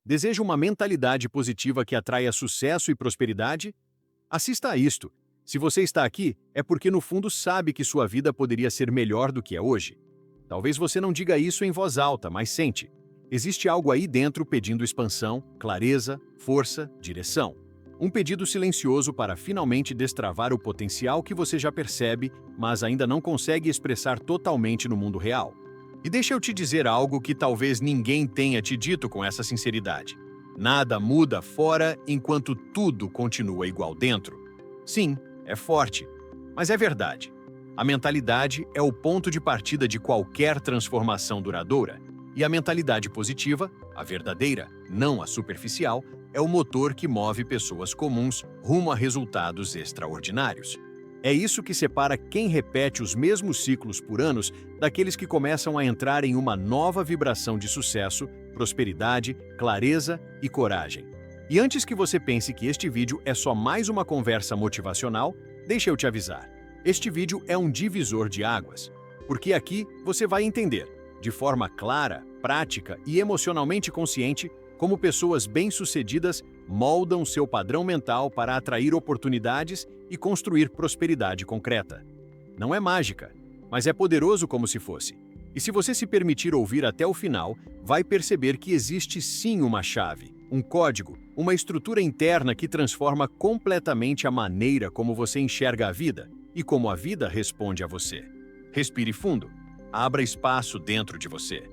Deseja uma mentalidade positiva que atraia sucesso e prosperidade? Assista a isto. Se você está aqui, é porque no fundo sabe que sua vida poderia ser melhor do que é hoje. Talvez você não diga isso em voz alta, mas sente. Existe algo aí dentro pedindo expansão, clareza, força, direção. Um pedido silencioso para finalmente destravar o potencial que você já percebe, mas ainda não consegue expressar totalmente no mundo real. E deixa eu te dizer algo que talvez ninguém tenha te dito com essa sinceridade. Nada muda fora enquanto tudo continua igual dentro. Sim, é forte, mas é verdade. A mentalidade é o ponto de partida de qualquer transformação duradoura. E a mentalidade positiva, a verdadeira, não a superficial, é o motor que move pessoas comuns rumo a resultados extraordinários. É isso que separa quem repete os mesmos ciclos por anos daqueles que começam a entrar em uma nova vibração de sucesso, prosperidade, clareza e coragem. E antes que você pense que este vídeo é só mais uma conversa motivacional, deixa eu te avisar. Este vídeo é um divisor de águas, porque aqui você vai entender, de forma clara, prática e emocionalmente consciente, como pessoas bem-sucedidas moldam seu padrão mental para atrair oportunidades e construir prosperidade concreta. Não é mágica, mas é poderoso como se fosse. E se você se permitir ouvir até o final, vai perceber que existe sim uma chave, um código, uma estrutura interna que transforma completamente a maneira como você enxerga a vida e como a vida responde a você. Respire fundo. Abra espaço dentro de você.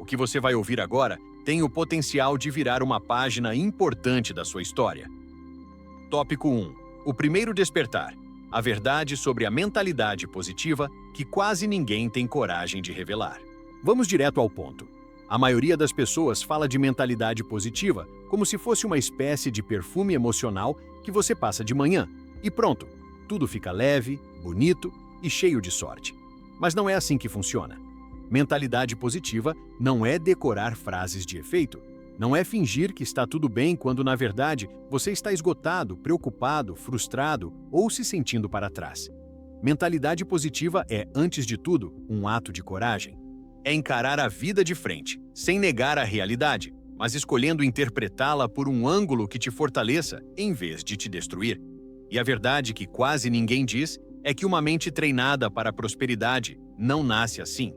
O que você vai ouvir agora tem o potencial de virar uma página importante da sua história. Tópico 1. O primeiro despertar. A verdade sobre a mentalidade positiva que quase ninguém tem coragem de revelar. Vamos direto ao ponto. A maioria das pessoas fala de mentalidade positiva como se fosse uma espécie de perfume emocional que você passa de manhã. E pronto, tudo fica leve, bonito e cheio de sorte. Mas não é assim que funciona. Mentalidade positiva não é decorar frases de efeito. Não é fingir que está tudo bem quando, na verdade, você está esgotado, preocupado, frustrado ou se sentindo para trás. Mentalidade positiva é, antes de tudo, um ato de coragem. É encarar a vida de frente, sem negar a realidade, mas escolhendo interpretá-la por um ângulo que te fortaleça em vez de te destruir. E a verdade que quase ninguém diz é que uma mente treinada para a prosperidade não nasce assim.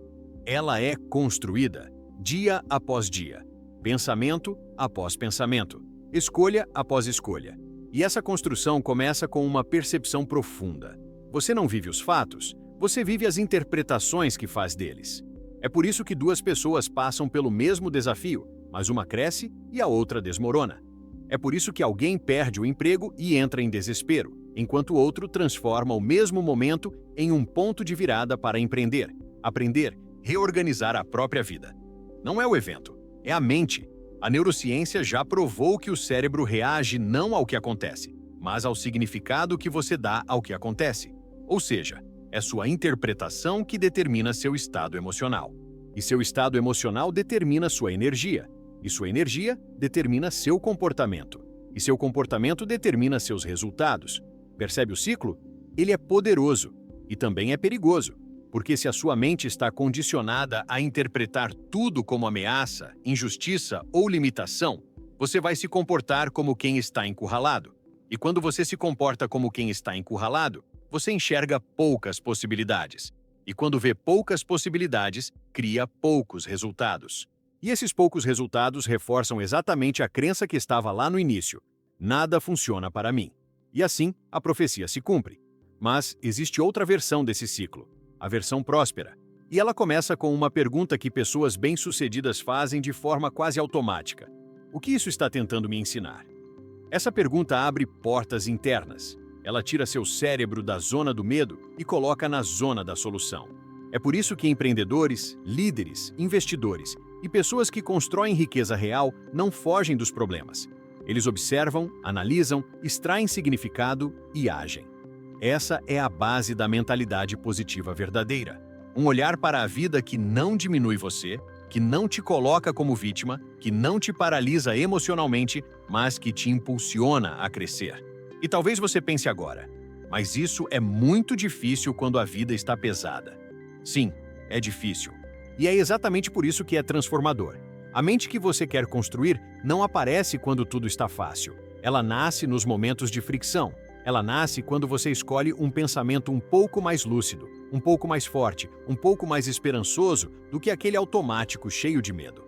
Ela é construída, dia após dia, pensamento após pensamento, escolha após escolha. E essa construção começa com uma percepção profunda. Você não vive os fatos, você vive as interpretações que faz deles. É por isso que duas pessoas passam pelo mesmo desafio, mas uma cresce e a outra desmorona. É por isso que alguém perde o emprego e entra em desespero, enquanto o outro transforma o mesmo momento em um ponto de virada para empreender, aprender, reorganizar a própria vida. Não é o evento, é a mente. A neurociência já provou que o cérebro reage não ao que acontece, mas ao significado que você dá ao que acontece. Ou seja, é sua interpretação que determina seu estado emocional. E seu estado emocional determina sua energia. E sua energia determina seu comportamento. E seu comportamento determina seus resultados. Percebe o ciclo? Ele é poderoso e também é perigoso, porque se a sua mente está condicionada a interpretar tudo como ameaça, injustiça ou limitação, você vai se comportar como quem está encurralado. E quando você se comporta como quem está encurralado, você enxerga poucas possibilidades. E quando vê poucas possibilidades, cria poucos resultados. E esses poucos resultados reforçam exatamente a crença que estava lá no início. Nada funciona para mim. E assim, a profecia se cumpre. Mas existe outra versão desse ciclo, a versão próspera. E ela começa com uma pergunta que pessoas bem-sucedidas fazem de forma quase automática. O que isso está tentando me ensinar? Essa pergunta abre portas internas. Ela tira seu cérebro da zona do medo e coloca na zona da solução. É por isso que empreendedores, líderes, investidores e pessoas que constroem riqueza real não fogem dos problemas. Eles observam, analisam, extraem significado e agem. Essa é a base da mentalidade positiva verdadeira. Um olhar para a vida que não diminui você, que não te coloca como vítima, que não te paralisa emocionalmente, mas que te impulsiona a crescer. E talvez você pense agora, mas isso é muito difícil quando a vida está pesada. Sim, é difícil. E é exatamente por isso que é transformador. A mente que você quer construir não aparece quando tudo está fácil. Ela nasce nos momentos de fricção. Ela nasce quando você escolhe um pensamento um pouco mais lúcido, um pouco mais forte, um pouco mais esperançoso do que aquele automático cheio de medo.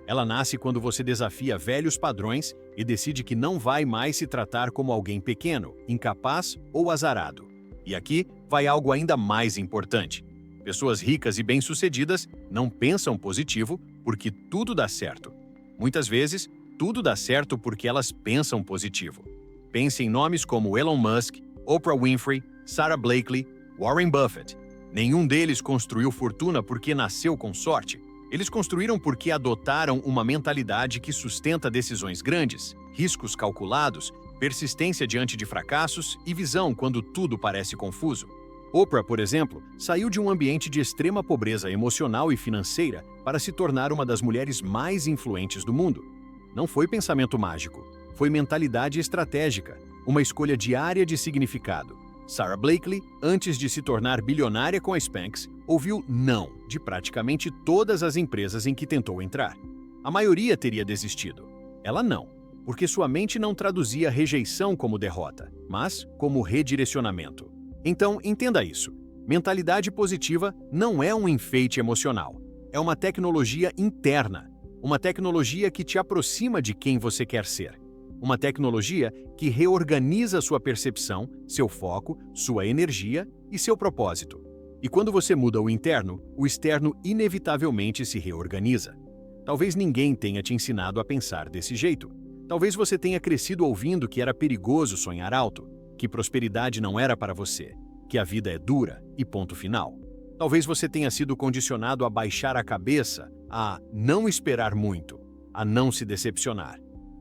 Ela nasce quando você desafia velhos padrões e decide que não vai mais se tratar como alguém pequeno, incapaz ou azarado. E aqui vai algo ainda mais importante. Pessoas ricas e bem-sucedidas não pensam positivo porque tudo dá certo. Muitas vezes, tudo dá certo porque elas pensam positivo. Pense em nomes como Elon Musk, Oprah Winfrey, Sarah Blakely, Warren Buffett. Nenhum deles construiu fortuna porque nasceu com sorte. Eles construíram porque adotaram uma mentalidade que sustenta decisões grandes, riscos calculados, persistência diante de fracassos e visão quando tudo parece confuso. Oprah, por exemplo, saiu de um ambiente de extrema pobreza emocional e financeira para se tornar uma das mulheres mais influentes do mundo. Não foi pensamento mágico, foi mentalidade estratégica, uma escolha diária de significado. Sarah Blakely, antes de se tornar bilionária com a Spanx, ouviu não de praticamente todas as empresas em que tentou entrar. A maioria teria desistido. Ela não, porque sua mente não traduzia rejeição como derrota, mas como redirecionamento. Então, entenda isso. Mentalidade positiva não é um enfeite emocional. É uma tecnologia interna. Uma tecnologia que te aproxima de quem você quer ser. Uma tecnologia que reorganiza sua percepção, seu foco, sua energia e seu propósito. E quando você muda o interno, o externo inevitavelmente se reorganiza. Talvez ninguém tenha te ensinado a pensar desse jeito. Talvez você tenha crescido ouvindo que era perigoso sonhar alto, que prosperidade não era para você, que a vida é dura e ponto final. Talvez você tenha sido condicionado a baixar a cabeça, a não esperar muito, a não se decepcionar.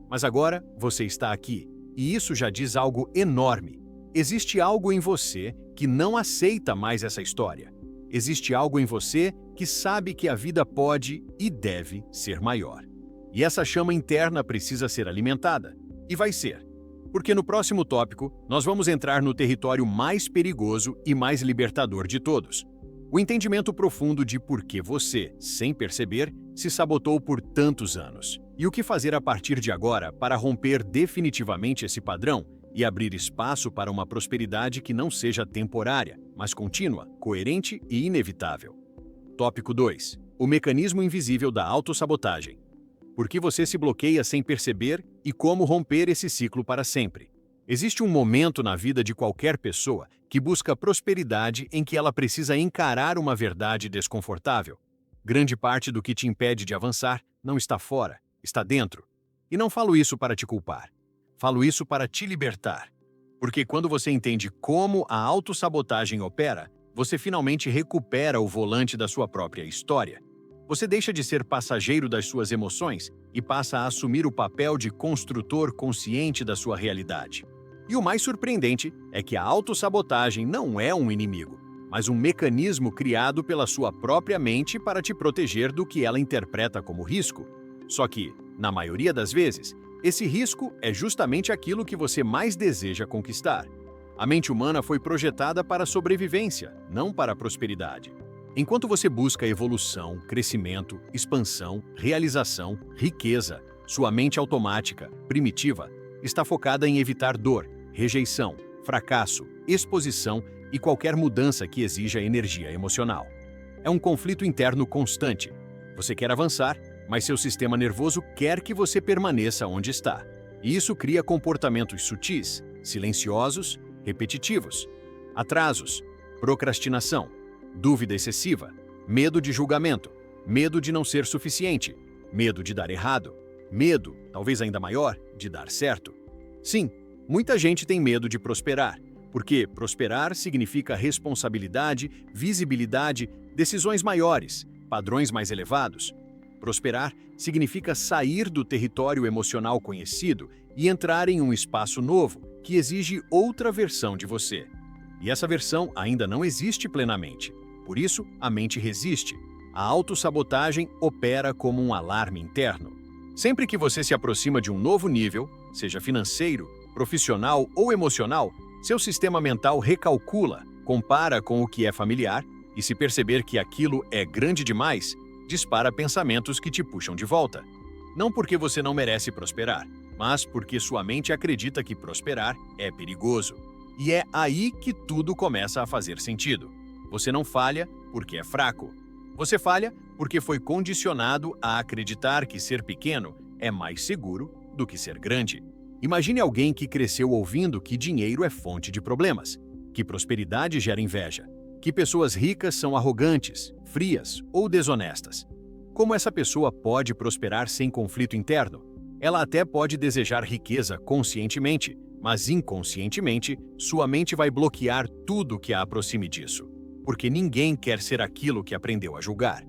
Mas agora você está aqui, e isso já diz algo enorme. Existe algo em você que não aceita mais essa história. Existe algo em você que sabe que a vida pode e deve ser maior. E essa chama interna precisa ser alimentada. E vai ser. Porque no próximo tópico, nós vamos entrar no território mais perigoso e mais libertador de todos. O entendimento profundo de por que você, sem perceber, se sabotou por tantos anos. E o que fazer a partir de agora para romper definitivamente esse padrão e abrir espaço para uma prosperidade que não seja temporária, mas contínua, coerente e inevitável. Tópico 2. O mecanismo invisível da autossabotagem. Por que você se bloqueia sem perceber e como romper esse ciclo para sempre? Existe um momento na vida de qualquer pessoa que busca prosperidade em que ela precisa encarar uma verdade desconfortável. Grande parte do que te impede de avançar não está fora, está dentro. E não falo isso para te culpar. Falo isso para te libertar. Porque quando você entende como a autossabotagem opera, você finalmente recupera o volante da sua própria história. Você deixa de ser passageiro das suas emoções e passa a assumir o papel de construtor consciente da sua realidade. E o mais surpreendente é que a autossabotagem não é um inimigo, mas um mecanismo criado pela sua própria mente para te proteger do que ela interpreta como risco. Só que, na maioria das vezes, esse risco é justamente aquilo que você mais deseja conquistar. A mente humana foi projetada para a sobrevivência, não para a prosperidade. Enquanto você busca evolução, crescimento, expansão, realização, riqueza, sua mente automática, primitiva, está focada em evitar dor, rejeição, fracasso, exposição e qualquer mudança que exija energia emocional. É um conflito interno constante. Você quer avançar, mas seu sistema nervoso quer que você permaneça onde está. E isso cria comportamentos sutis, silenciosos, repetitivos, atrasos, procrastinação, dúvida excessiva, medo de julgamento, medo de não ser suficiente, medo de dar errado, medo, talvez ainda maior, de dar certo. Sim, muita gente tem medo de prosperar, porque prosperar significa responsabilidade, visibilidade, decisões maiores, padrões mais elevados. Prosperar significa sair do território emocional conhecido e entrar em um espaço novo que exige outra versão de você. E essa versão ainda não existe plenamente. Por isso, a mente resiste. A autossabotagem opera como um alarme interno. Sempre que você se aproxima de um novo nível, seja financeiro, profissional ou emocional, seu sistema mental recalcula, compara com o que é familiar e, se perceber que aquilo é grande demais, dispara pensamentos que te puxam de volta. Não porque você não merece prosperar, mas porque sua mente acredita que prosperar é perigoso. E é aí que tudo começa a fazer sentido. Você não falha porque é fraco. Você falha porque foi condicionado a acreditar que ser pequeno é mais seguro do que ser grande. Imagine alguém que cresceu ouvindo que dinheiro é fonte de problemas, que prosperidade gera inveja, que pessoas ricas são arrogantes, frias ou desonestas. Como essa pessoa pode prosperar sem conflito interno? Ela até pode desejar riqueza conscientemente, mas inconscientemente, sua mente vai bloquear tudo que a aproxime disso, porque ninguém quer ser aquilo que aprendeu a julgar.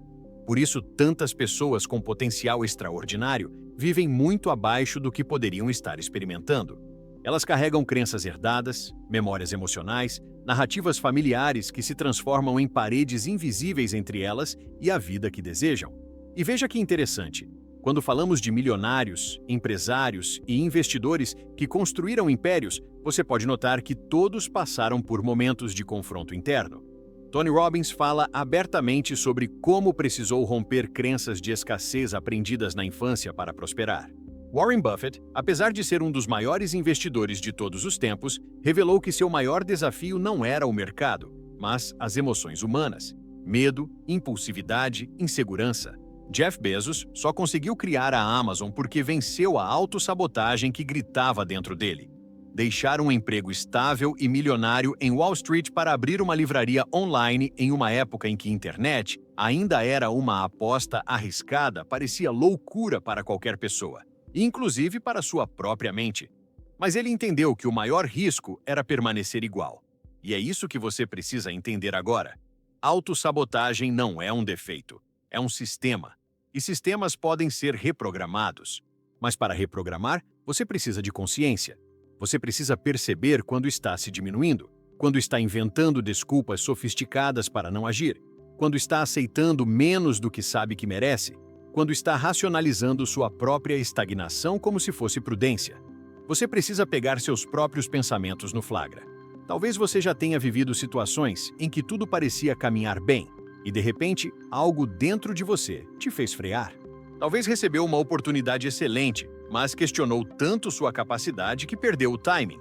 Por isso, tantas pessoas com potencial extraordinário vivem muito abaixo do que poderiam estar experimentando. Elas carregam crenças herdadas, memórias emocionais, narrativas familiares que se transformam em paredes invisíveis entre elas e a vida que desejam. E veja que interessante, quando falamos de milionários, empresários e investidores que construíram impérios, você pode notar que todos passaram por momentos de confronto interno. Tony Robbins fala abertamente sobre como precisou romper crenças de escassez aprendidas na infância para prosperar. Warren Buffett, apesar de ser um dos maiores investidores de todos os tempos, revelou que seu maior desafio não era o mercado, mas as emoções humanas: medo, impulsividade, insegurança. Jeff Bezos só conseguiu criar a Amazon porque venceu a autossabotagem que gritava dentro dele. Deixar um emprego estável e milionário em Wall Street para abrir uma livraria online em uma época em que a internet ainda era uma aposta arriscada parecia loucura para qualquer pessoa, inclusive para sua própria mente. Mas ele entendeu que o maior risco era permanecer igual. E é isso que você precisa entender agora. Autossabotagem não é um defeito, é um sistema. E sistemas podem ser reprogramados. Mas para reprogramar, você precisa de consciência. Você precisa perceber quando está se diminuindo, quando está inventando desculpas sofisticadas para não agir, quando está aceitando menos do que sabe que merece, quando está racionalizando sua própria estagnação como se fosse prudência. Você precisa pegar seus próprios pensamentos no flagra. Talvez você já tenha vivido situações em que tudo parecia caminhar bem, e de repente, algo dentro de você te fez frear. Talvez recebeu uma oportunidade excelente, mas questionou tanto sua capacidade que perdeu o timing.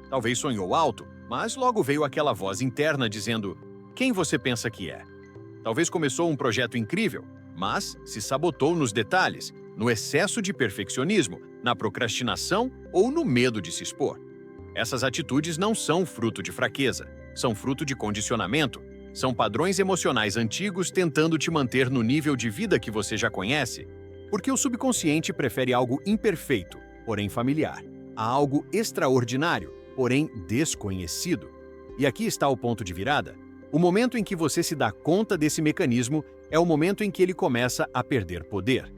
Talvez sonhou alto, mas logo veio aquela voz interna dizendo: quem você pensa que é? Talvez começou um projeto incrível, mas se sabotou nos detalhes, no excesso de perfeccionismo, na procrastinação ou no medo de se expor. Essas atitudes não são fruto de fraqueza, são fruto de condicionamento. São padrões emocionais antigos tentando te manter no nível de vida que você já conhece, porque o subconsciente prefere algo imperfeito, porém familiar, a algo extraordinário, porém desconhecido. E aqui está o ponto de virada. O momento em que você se dá conta desse mecanismo é o momento em que ele começa a perder poder.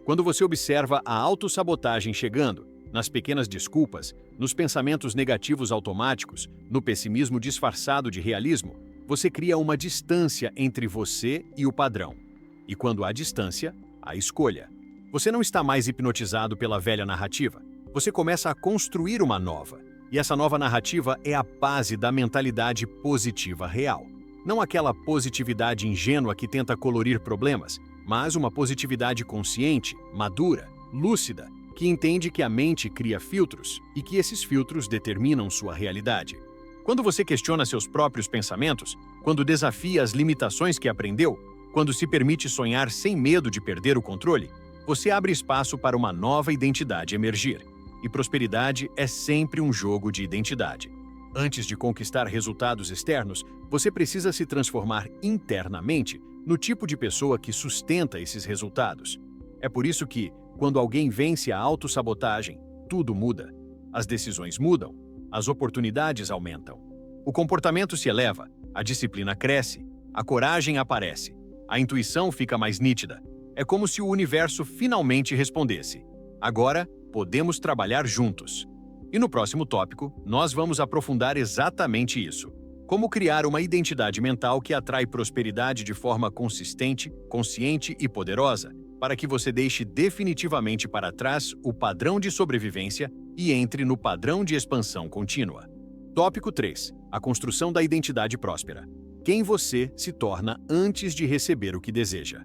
Quando você observa a autossabotagem chegando, nas pequenas desculpas, nos pensamentos negativos automáticos, no pessimismo disfarçado de realismo, você cria uma distância entre você e o padrão. E quando há distância, há escolha. Você não está mais hipnotizado pela velha narrativa. Você começa a construir uma nova. E essa nova narrativa é a base da mentalidade positiva real. Não aquela positividade ingênua que tenta colorir problemas, mas uma positividade consciente, madura, lúcida, que entende que a mente cria filtros e que esses filtros determinam sua realidade. Quando você questiona seus próprios pensamentos, quando desafia as limitações que aprendeu, quando se permite sonhar sem medo de perder o controle, você abre espaço para uma nova identidade emergir. E prosperidade é sempre um jogo de identidade. Antes de conquistar resultados externos, você precisa se transformar internamente no tipo de pessoa que sustenta esses resultados. É por isso que, quando alguém vence a autossabotagem, tudo muda. As decisões mudam, as oportunidades aumentam. O comportamento se eleva, a disciplina cresce, a coragem aparece, a intuição fica mais nítida. É como se o universo finalmente respondesse: agora podemos trabalhar juntos. E no próximo tópico, nós vamos aprofundar exatamente isso. Como criar uma identidade mental que atrai prosperidade de forma consistente, consciente e poderosa, para que você deixe definitivamente para trás o padrão de sobrevivência e entre no padrão de expansão contínua. Tópico 3. A construção da identidade próspera. Quem você se torna antes de receber o que deseja.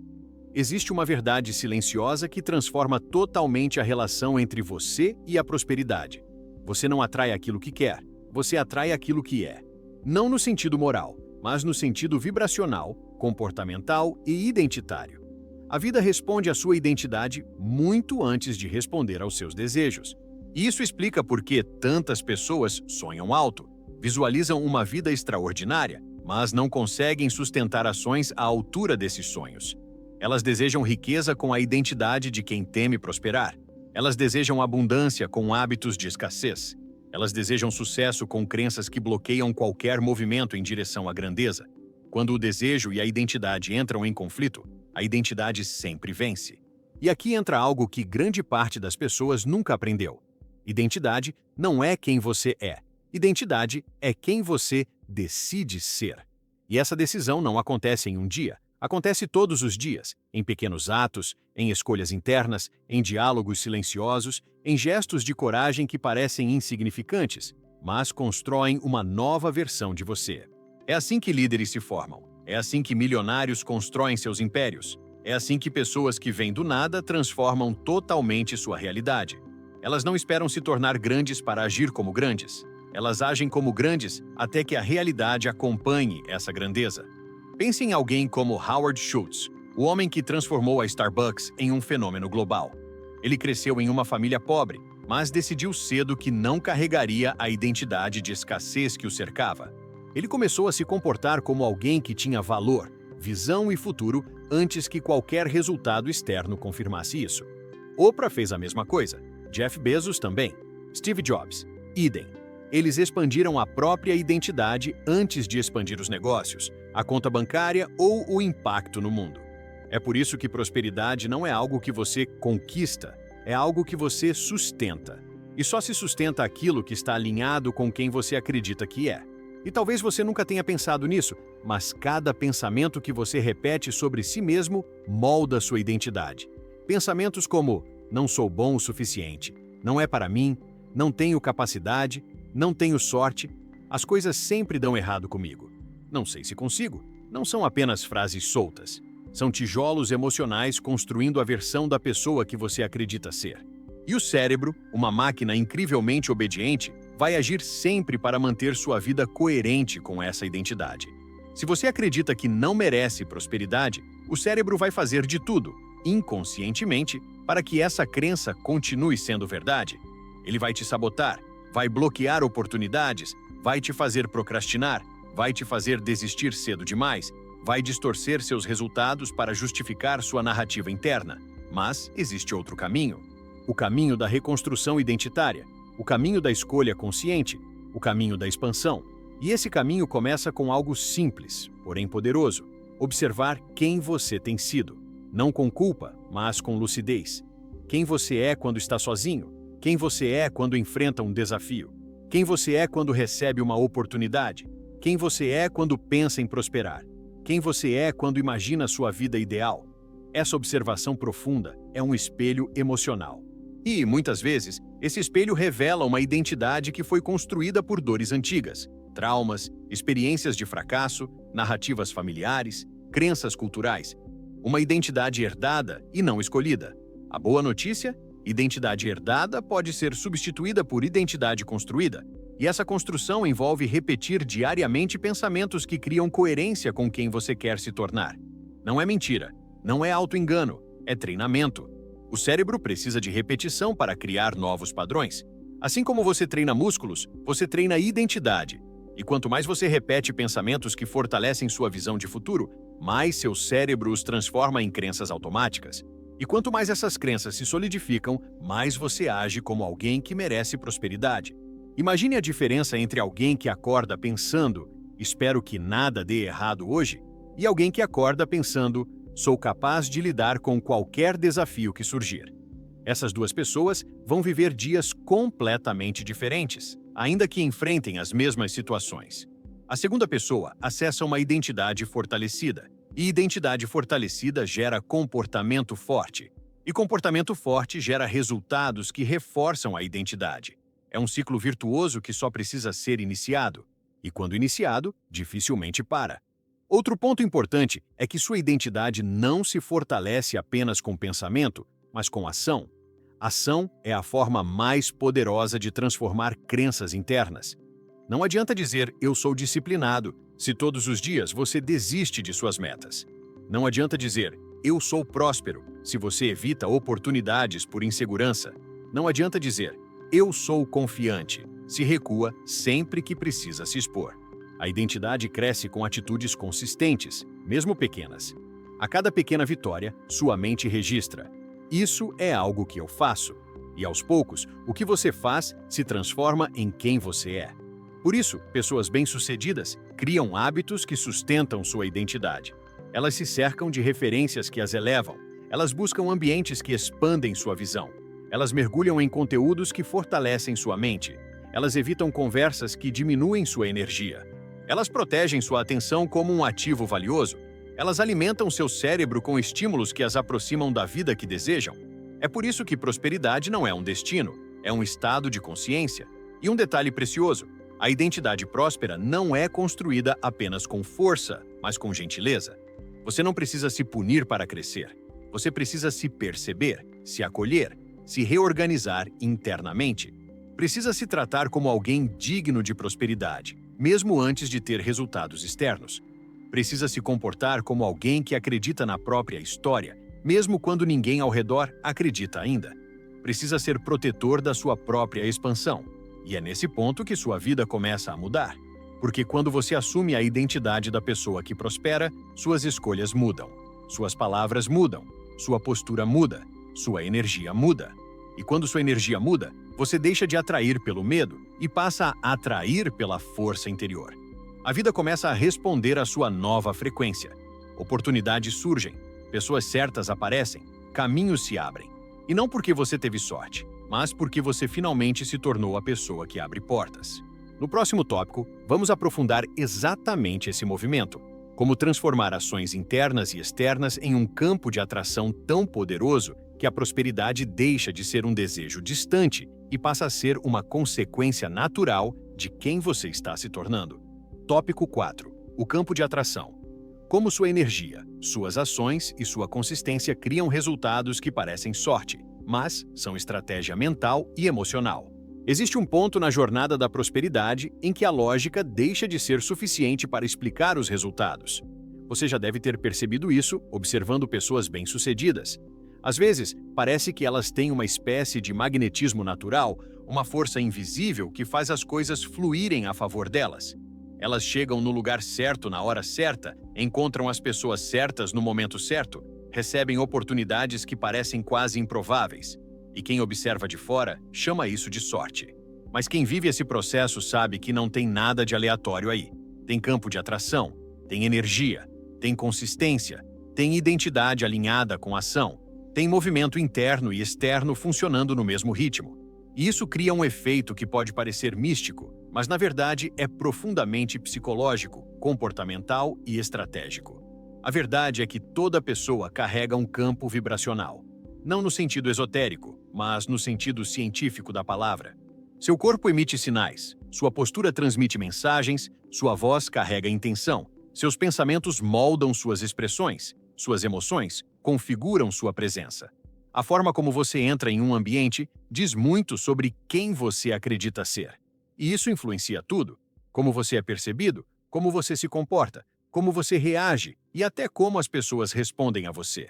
Existe uma verdade silenciosa que transforma totalmente a relação entre você e a prosperidade. Você não atrai aquilo que quer, você atrai aquilo que é. Não no sentido moral, mas no sentido vibracional, comportamental e identitário. A vida responde à sua identidade muito antes de responder aos seus desejos. Isso explica por que tantas pessoas sonham alto, visualizam uma vida extraordinária, mas não conseguem sustentar ações à altura desses sonhos. Elas desejam riqueza com a identidade de quem teme prosperar. Elas desejam abundância com hábitos de escassez. Elas desejam sucesso com crenças que bloqueiam qualquer movimento em direção à grandeza. Quando o desejo e a identidade entram em conflito, a identidade sempre vence. E aqui entra algo que grande parte das pessoas nunca aprendeu. Identidade não é quem você é. Identidade é quem você decide ser. E essa decisão não acontece em um dia. Acontece todos os dias, em pequenos atos, em escolhas internas, em diálogos silenciosos, em gestos de coragem que parecem insignificantes, mas constroem uma nova versão de você. É assim que líderes se formam. É assim que milionários constroem seus impérios. É assim que pessoas que vêm do nada transformam totalmente sua realidade. Elas não esperam se tornar grandes para agir como grandes. Elas agem como grandes até que a realidade acompanhe essa grandeza. Pense em alguém como Howard Schultz, o homem que transformou a Starbucks em um fenômeno global. Ele cresceu em uma família pobre, mas decidiu cedo que não carregaria a identidade de escassez que o cercava. Ele começou a se comportar como alguém que tinha valor, visão e futuro antes que qualquer resultado externo confirmasse isso. Oprah fez a mesma coisa. Jeff Bezos também. Steve Jobs. Idem. Eles expandiram a própria identidade antes de expandir os negócios, a conta bancária ou o impacto no mundo. É por isso que prosperidade não é algo que você conquista, é algo que você sustenta. E só se sustenta aquilo que está alinhado com quem você acredita que é. E talvez você nunca tenha pensado nisso, mas cada pensamento que você repete sobre si mesmo molda sua identidade. Pensamentos como: não sou bom o suficiente, não é para mim, não tenho capacidade, não tenho sorte, as coisas sempre dão errado comigo. Não sei se consigo. Não são apenas frases soltas. São tijolos emocionais construindo a versão da pessoa que você acredita ser. E o cérebro, uma máquina incrivelmente obediente, vai agir sempre para manter sua vida coerente com essa identidade. Se você acredita que não merece prosperidade, o cérebro vai fazer de tudo, inconscientemente, para que essa crença continue sendo verdade. Ele vai te sabotar, vai bloquear oportunidades, vai te fazer procrastinar, vai te fazer desistir cedo demais, vai distorcer seus resultados para justificar sua narrativa interna. Mas existe outro caminho. O caminho da reconstrução identitária, o caminho da escolha consciente, o caminho da expansão. E esse caminho começa com algo simples, porém poderoso: observar quem você tem sido. Não com culpa, mas com lucidez. Quem você é quando está sozinho, quem você é quando enfrenta um desafio, quem você é quando recebe uma oportunidade, quem você é quando pensa em prosperar, quem você é quando imagina sua vida ideal. Essa observação profunda é um espelho emocional. E, muitas vezes, esse espelho revela uma identidade que foi construída por dores antigas, traumas, experiências de fracasso, narrativas familiares, crenças culturais. Uma identidade herdada e não escolhida. A boa notícia? Identidade herdada pode ser substituída por identidade construída, e essa construção envolve repetir diariamente pensamentos que criam coerência com quem você quer se tornar. Não é mentira, não é auto-engano, é treinamento. O cérebro precisa de repetição para criar novos padrões. Assim como você treina músculos, você treina identidade. E quanto mais você repete pensamentos que fortalecem sua visão de futuro, mais seu cérebro os transforma em crenças automáticas. E quanto mais essas crenças se solidificam, mais você age como alguém que merece prosperidade. Imagine a diferença entre alguém que acorda pensando "espero que nada dê errado hoje" e alguém que acorda pensando "sou capaz de lidar com qualquer desafio que surgir". Essas duas pessoas vão viver dias completamente diferentes, ainda que enfrentem as mesmas situações. A segunda pessoa acessa uma identidade fortalecida, e identidade fortalecida gera comportamento forte. E comportamento forte gera resultados que reforçam a identidade. É um ciclo virtuoso que só precisa ser iniciado, e quando iniciado, dificilmente para. Outro ponto importante é que sua identidade não se fortalece apenas com pensamento, mas com ação. Ação é a forma mais poderosa de transformar crenças internas. Não adianta dizer "eu sou disciplinado" se todos os dias você desiste de suas metas. Não adianta dizer "eu sou próspero" se você evita oportunidades por insegurança. Não adianta dizer "eu sou confiante" se recua sempre que precisa se expor. A identidade cresce com atitudes consistentes, mesmo pequenas. A cada pequena vitória, sua mente registra: isso é algo que eu faço. E aos poucos, o que você faz se transforma em quem você é. Por isso, pessoas bem-sucedidas criam hábitos que sustentam sua identidade. Elas se cercam de referências que as elevam. Elas buscam ambientes que expandem sua visão. Elas mergulham em conteúdos que fortalecem sua mente. Elas evitam conversas que diminuem sua energia. Elas protegem sua atenção como um ativo valioso. Elas alimentam seu cérebro com estímulos que as aproximam da vida que desejam. É por isso que prosperidade não é um destino, é um estado de consciência. E um detalhe precioso: a identidade próspera não é construída apenas com força, mas com gentileza. Você não precisa se punir para crescer. Você precisa se perceber, se acolher, se reorganizar internamente. Precisa se tratar como alguém digno de prosperidade, mesmo antes de ter resultados externos. Precisa se comportar como alguém que acredita na própria história, mesmo quando ninguém ao redor acredita ainda. Precisa ser protetor da sua própria expansão. E é nesse ponto que sua vida começa a mudar. Porque quando você assume a identidade da pessoa que prospera, suas escolhas mudam. Suas palavras mudam. Sua postura muda. Sua energia muda. E quando sua energia muda, você deixa de atrair pelo medo e passa a atrair pela força interior. A vida começa a responder à sua nova frequência. Oportunidades surgem, pessoas certas aparecem, caminhos se abrem. E não porque você teve sorte, mas porque você finalmente se tornou a pessoa que abre portas. No próximo tópico, vamos aprofundar exatamente esse movimento. Como transformar ações internas e externas em um campo de atração tão poderoso que a prosperidade deixa de ser um desejo distante e passa a ser uma consequência natural de quem você está se tornando. Tópico 4. O campo de atração. Como sua energia, suas ações e sua consistência criam resultados que parecem sorte, mas são estratégia mental e emocional. Existe um ponto na jornada da prosperidade em que a lógica deixa de ser suficiente para explicar os resultados. Você já deve ter percebido isso observando pessoas bem-sucedidas. Às vezes, parece que elas têm uma espécie de magnetismo natural, uma força invisível que faz as coisas fluírem a favor delas. Elas chegam no lugar certo na hora certa, encontram as pessoas certas no momento certo, recebem oportunidades que parecem quase improváveis. E quem observa de fora chama isso de sorte. Mas quem vive esse processo sabe que não tem nada de aleatório aí. Tem campo de atração, tem energia, tem consistência, tem identidade alinhada com ação, tem movimento interno e externo funcionando no mesmo ritmo. E isso cria um efeito que pode parecer místico, mas na verdade é profundamente psicológico, comportamental e estratégico. A verdade é que toda pessoa carrega um campo vibracional. Não no sentido esotérico, mas no sentido científico da palavra. Seu corpo emite sinais, sua postura transmite mensagens, sua voz carrega intenção, seus pensamentos moldam suas expressões, suas emoções configuram sua presença. A forma como você entra em um ambiente diz muito sobre quem você acredita ser. E isso influencia tudo: como você é percebido, como você se comporta, como você reage e até como as pessoas respondem a você.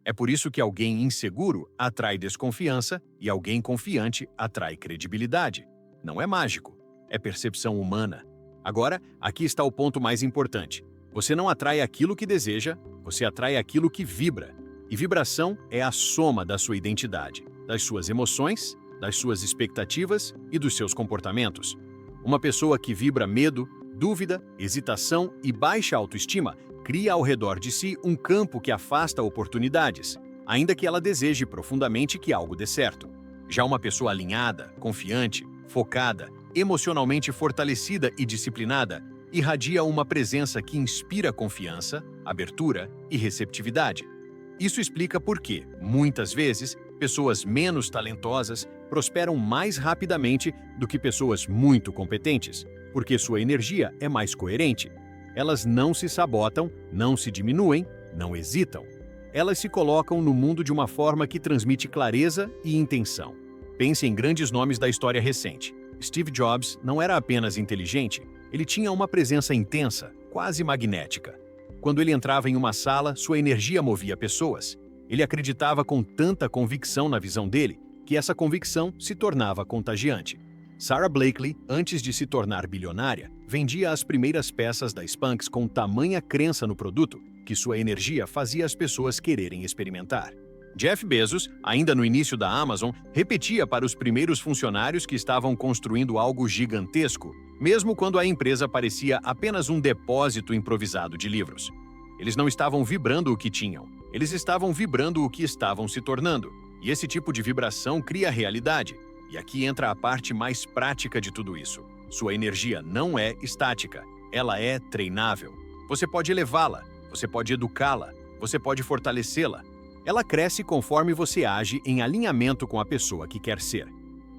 É por isso que alguém inseguro atrai desconfiança e alguém confiante atrai credibilidade. Não é mágico, é percepção humana. Agora, aqui está o ponto mais importante. Você não atrai aquilo que deseja, você atrai aquilo que vibra. E vibração é a soma da sua identidade, das suas emoções, das suas expectativas e dos seus comportamentos. Uma pessoa que vibra medo, dúvida, hesitação e baixa autoestima cria ao redor de si um campo que afasta oportunidades, ainda que ela deseje profundamente que algo dê certo. Já uma pessoa alinhada, confiante, focada, emocionalmente fortalecida e disciplinada irradia uma presença que inspira confiança, abertura e receptividade. Isso explica por que, muitas vezes, pessoas menos talentosas prosperam mais rapidamente do que pessoas muito competentes, porque sua energia é mais coerente. Elas não se sabotam, não se diminuem, não hesitam. Elas se colocam no mundo de uma forma que transmite clareza e intenção. Pense em grandes nomes da história recente. Steve Jobs não era apenas inteligente, ele tinha uma presença intensa, quase magnética. Quando ele entrava em uma sala, sua energia movia pessoas. Ele acreditava com tanta convicção na visão dele, que essa convicção se tornava contagiante. Sarah Blakely, antes de se tornar bilionária, vendia as primeiras peças da Spanx com tamanha crença no produto que sua energia fazia as pessoas quererem experimentar. Jeff Bezos, ainda no início da Amazon, repetia para os primeiros funcionários que estavam construindo algo gigantesco, mesmo quando a empresa parecia apenas um depósito improvisado de livros. Eles não estavam vibrando o que tinham, eles estavam vibrando o que estavam se tornando. E esse tipo de vibração cria realidade. E aqui entra a parte mais prática de tudo isso. Sua energia não é estática, ela é treinável. Você pode elevá-la, você pode educá-la, você pode fortalecê-la. Ela cresce conforme você age em alinhamento com a pessoa que quer ser.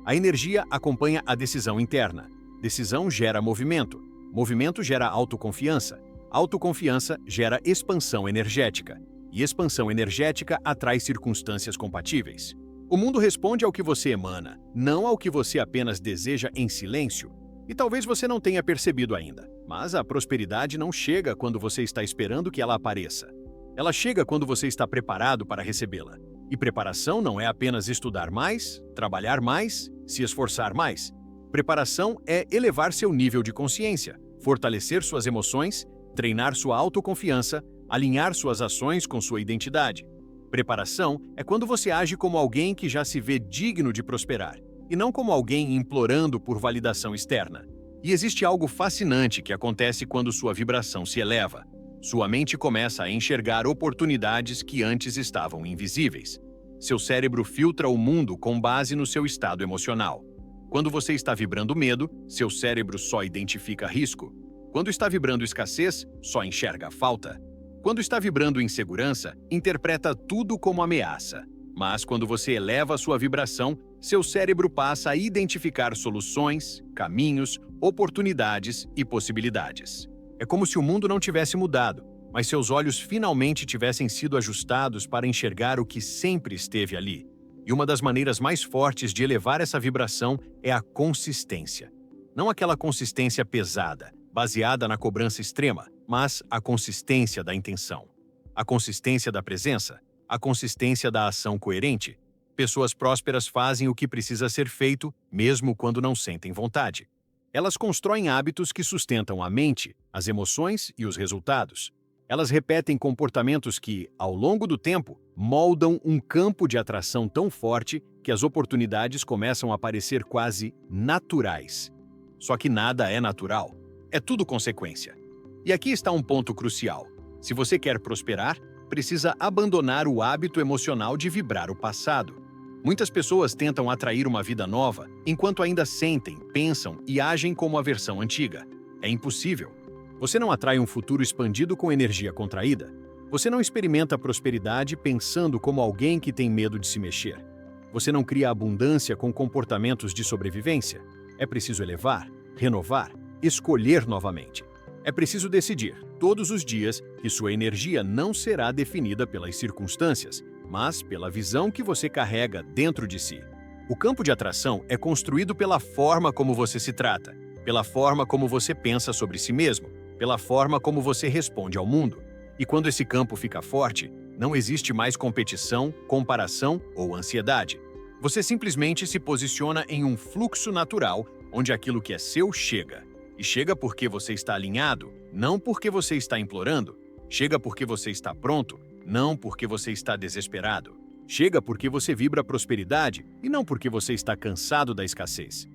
A energia acompanha a decisão interna. Decisão gera movimento. Movimento gera autoconfiança. Autoconfiança gera expansão energética. E expansão energética atrai circunstâncias compatíveis. O mundo responde ao que você emana, não ao que você apenas deseja em silêncio. E talvez você não tenha percebido ainda, mas a prosperidade não chega quando você está esperando que ela apareça. Ela chega quando você está preparado para recebê-la. E preparação não é apenas estudar mais, trabalhar mais, se esforçar mais. Preparação é elevar seu nível de consciência, fortalecer suas emoções, treinar sua autoconfiança, alinhar suas ações com sua identidade. Preparação é quando você age como alguém que já se vê digno de prosperar, e não como alguém implorando por validação externa. E existe algo fascinante que acontece quando sua vibração se eleva. Sua mente começa a enxergar oportunidades que antes estavam invisíveis. Seu cérebro filtra o mundo com base no seu estado emocional. Quando você está vibrando medo, seu cérebro só identifica risco. Quando está vibrando escassez, só enxerga falta. Quando está vibrando insegurança, interpreta tudo como ameaça. Mas quando você eleva sua vibração, seu cérebro passa a identificar soluções, caminhos, oportunidades e possibilidades. É como se o mundo não tivesse mudado, mas seus olhos finalmente tivessem sido ajustados para enxergar o que sempre esteve ali. E uma das maneiras mais fortes de elevar essa vibração é a consistência. Não aquela consistência pesada, baseada na cobrança extrema, mas a consistência da intenção. A consistência da presença, a consistência da ação coerente. Pessoas prósperas fazem o que precisa ser feito, mesmo quando não sentem vontade. Elas constroem hábitos que sustentam a mente, as emoções e os resultados. Elas repetem comportamentos que, ao longo do tempo, moldam um campo de atração tão forte que as oportunidades começam a parecer quase naturais. Só que nada é natural. É tudo consequência. E aqui está um ponto crucial. Se você quer prosperar, precisa abandonar o hábito emocional de vibrar o passado. Muitas pessoas tentam atrair uma vida nova enquanto ainda sentem, pensam e agem como a versão antiga. É impossível. Você não atrai um futuro expandido com energia contraída. Você não experimenta prosperidade pensando como alguém que tem medo de se mexer. Você não cria abundância com comportamentos de sobrevivência. É preciso elevar, renovar, escolher novamente. É preciso decidir, todos os dias, que sua energia não será definida pelas circunstâncias, mas pela visão que você carrega dentro de si. O campo de atração é construído pela forma como você se trata, pela forma como você pensa sobre si mesmo, pela forma como você responde ao mundo. E quando esse campo fica forte, não existe mais competição, comparação ou ansiedade. Você simplesmente se posiciona em um fluxo natural onde aquilo que é seu chega. E chega porque você está alinhado, não porque você está implorando. Chega porque você está pronto, não porque você está desesperado. Chega porque você vibra prosperidade e não porque você está cansado da escassez.